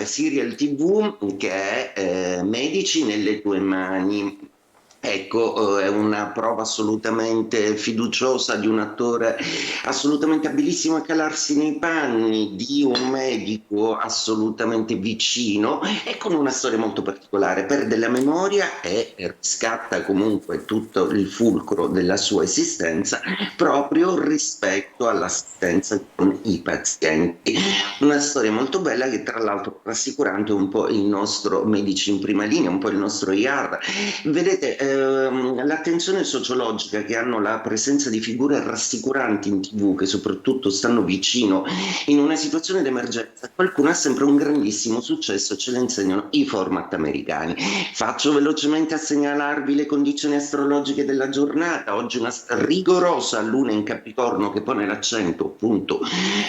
serial TV che è Medici nelle tue mani. Ecco, è una prova assolutamente fiduciosa di un attore assolutamente abilissimo a calarsi nei panni di un medico assolutamente vicino e con una storia molto particolare. Perde la memoria e riscatta comunque tutto il fulcro della sua esistenza proprio rispetto all'assistenza con i pazienti. Una storia molto bella che tra l'altro rassicurante un po' il nostro Medici in prima linea, un po' il nostro IAR. Vedete, l'attenzione sociologica che hanno la presenza di figure rassicuranti in TV che soprattutto stanno vicino in una situazione d'emergenza, qualcuno ha sempre un grandissimo successo, ce lo insegnano i format americani. Faccio velocemente a segnalarvi le condizioni astrologiche della giornata. Oggi una rigorosa luna in Capricorno che pone l'accento appunto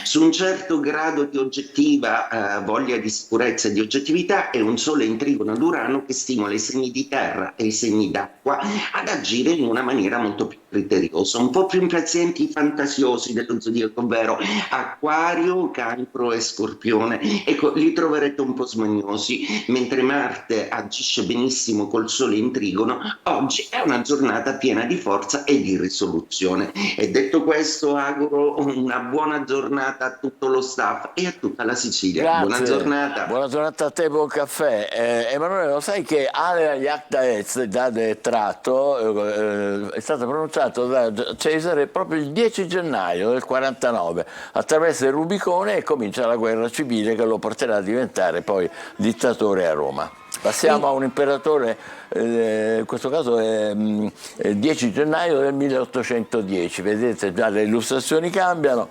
su un certo grado di oggettiva voglia di sicurezza e di oggettività e un sole in trigono ad Urano che stimola i segni di terra e i segni d'acqua ad agire in una maniera molto più criteriosa, un po' più impazienti, fantasiosi dello zodiaco, ovvero Acquario, Cancro e Scorpione. Ecco, li troverete un po' smagnosi, mentre Marte agisce benissimo col Sole in Trigono. Oggi è una giornata piena di forza e di risoluzione. E detto questo, auguro una buona giornata a tutto lo staff e a tutta la Sicilia. Grazie. Buona giornata. Buona giornata a te, buon caffè. Emanuele, lo sai che Alea Iacta Ez da Tratto è stato pronunciato da Cesare proprio il 10 gennaio del 49, attraversa il Rubicone e comincia la guerra civile che lo porterà a diventare poi dittatore a Roma. Passiamo a un imperatore, in questo caso è 10 gennaio del 1810, vedete già le illustrazioni cambiano,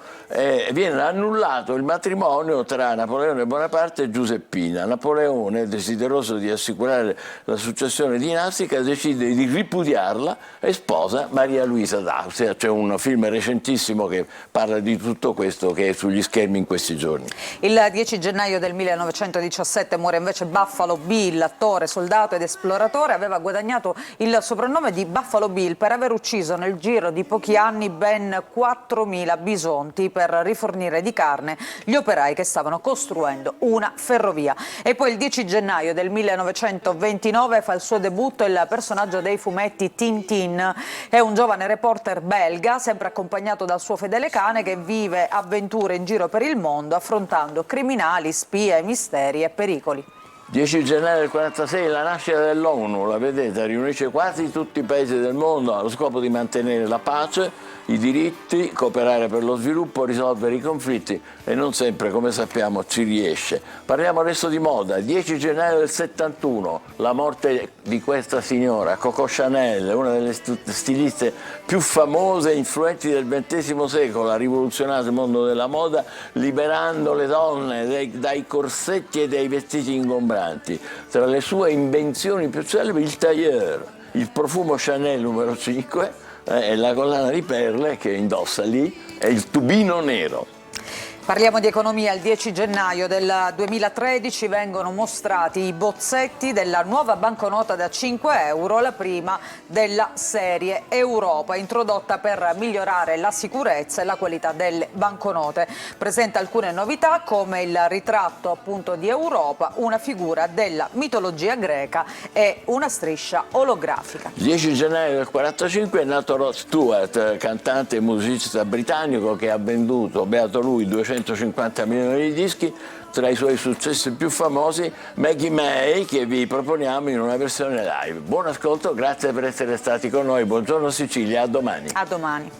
viene annullato il matrimonio tra Napoleone Bonaparte e Giuseppina. Napoleone, desideroso di assicurare la successione dinastica, decide di ripudiarla e sposa Maria Luisa d'Austria. C'è un film recentissimo che parla di tutto questo, che è sugli schermi in questi giorni. Il 10 gennaio del 1917 muore invece Buffalo Bill, attore, soldato ed esploratore. Aveva guadagnato il soprannome di Buffalo Bill per aver ucciso nel giro di pochi anni ben 4.000 bisonti per rifornire di carne gli operai che stavano costruendo una ferrovia. E poi il 10 gennaio del 1929 fa il suo debutto il personaggio dei fumetti Tintin. È un giovane reporter belga, sempre accompagnato dal suo fedele cane, che vive avventure in giro per il mondo affrontando criminali, spie, misteri e pericoli. 10 gennaio del 1946, la nascita dell'ONU, la vedete, riunisce quasi tutti i paesi del mondo allo scopo di mantenere la pace, i diritti, cooperare per lo sviluppo, risolvere i conflitti, e non sempre, come sappiamo, ci riesce. Parliamo adesso di moda. 10 gennaio del 71, la morte di questa signora, Coco Chanel, una delle stiliste più famose e influenti del XX secolo, ha rivoluzionato il mondo della moda liberando le donne dai corsetti e dai vestiti ingombranti. Tra le sue invenzioni più celebri il tailleur, il profumo Chanel numero 5 e la collana di perle che indossa lì è il tubino nero. Parliamo di economia. Il 10 gennaio del 2013 vengono mostrati i bozzetti della nuova banconota da 5 euro, la prima della serie Europa, introdotta per migliorare la sicurezza e la qualità delle banconote. Presenta alcune novità come il ritratto appunto di Europa, una figura della mitologia greca e una striscia olografica. 10 gennaio del 1945 è nato Rod Stewart, cantante e musicista britannico che ha venduto, beato lui, 250 milioni di dischi. Tra i suoi successi più famosi Maggie May, che vi proponiamo in una versione live. Buon ascolto, grazie per essere stati con noi, buongiorno Sicilia, a domani. A domani.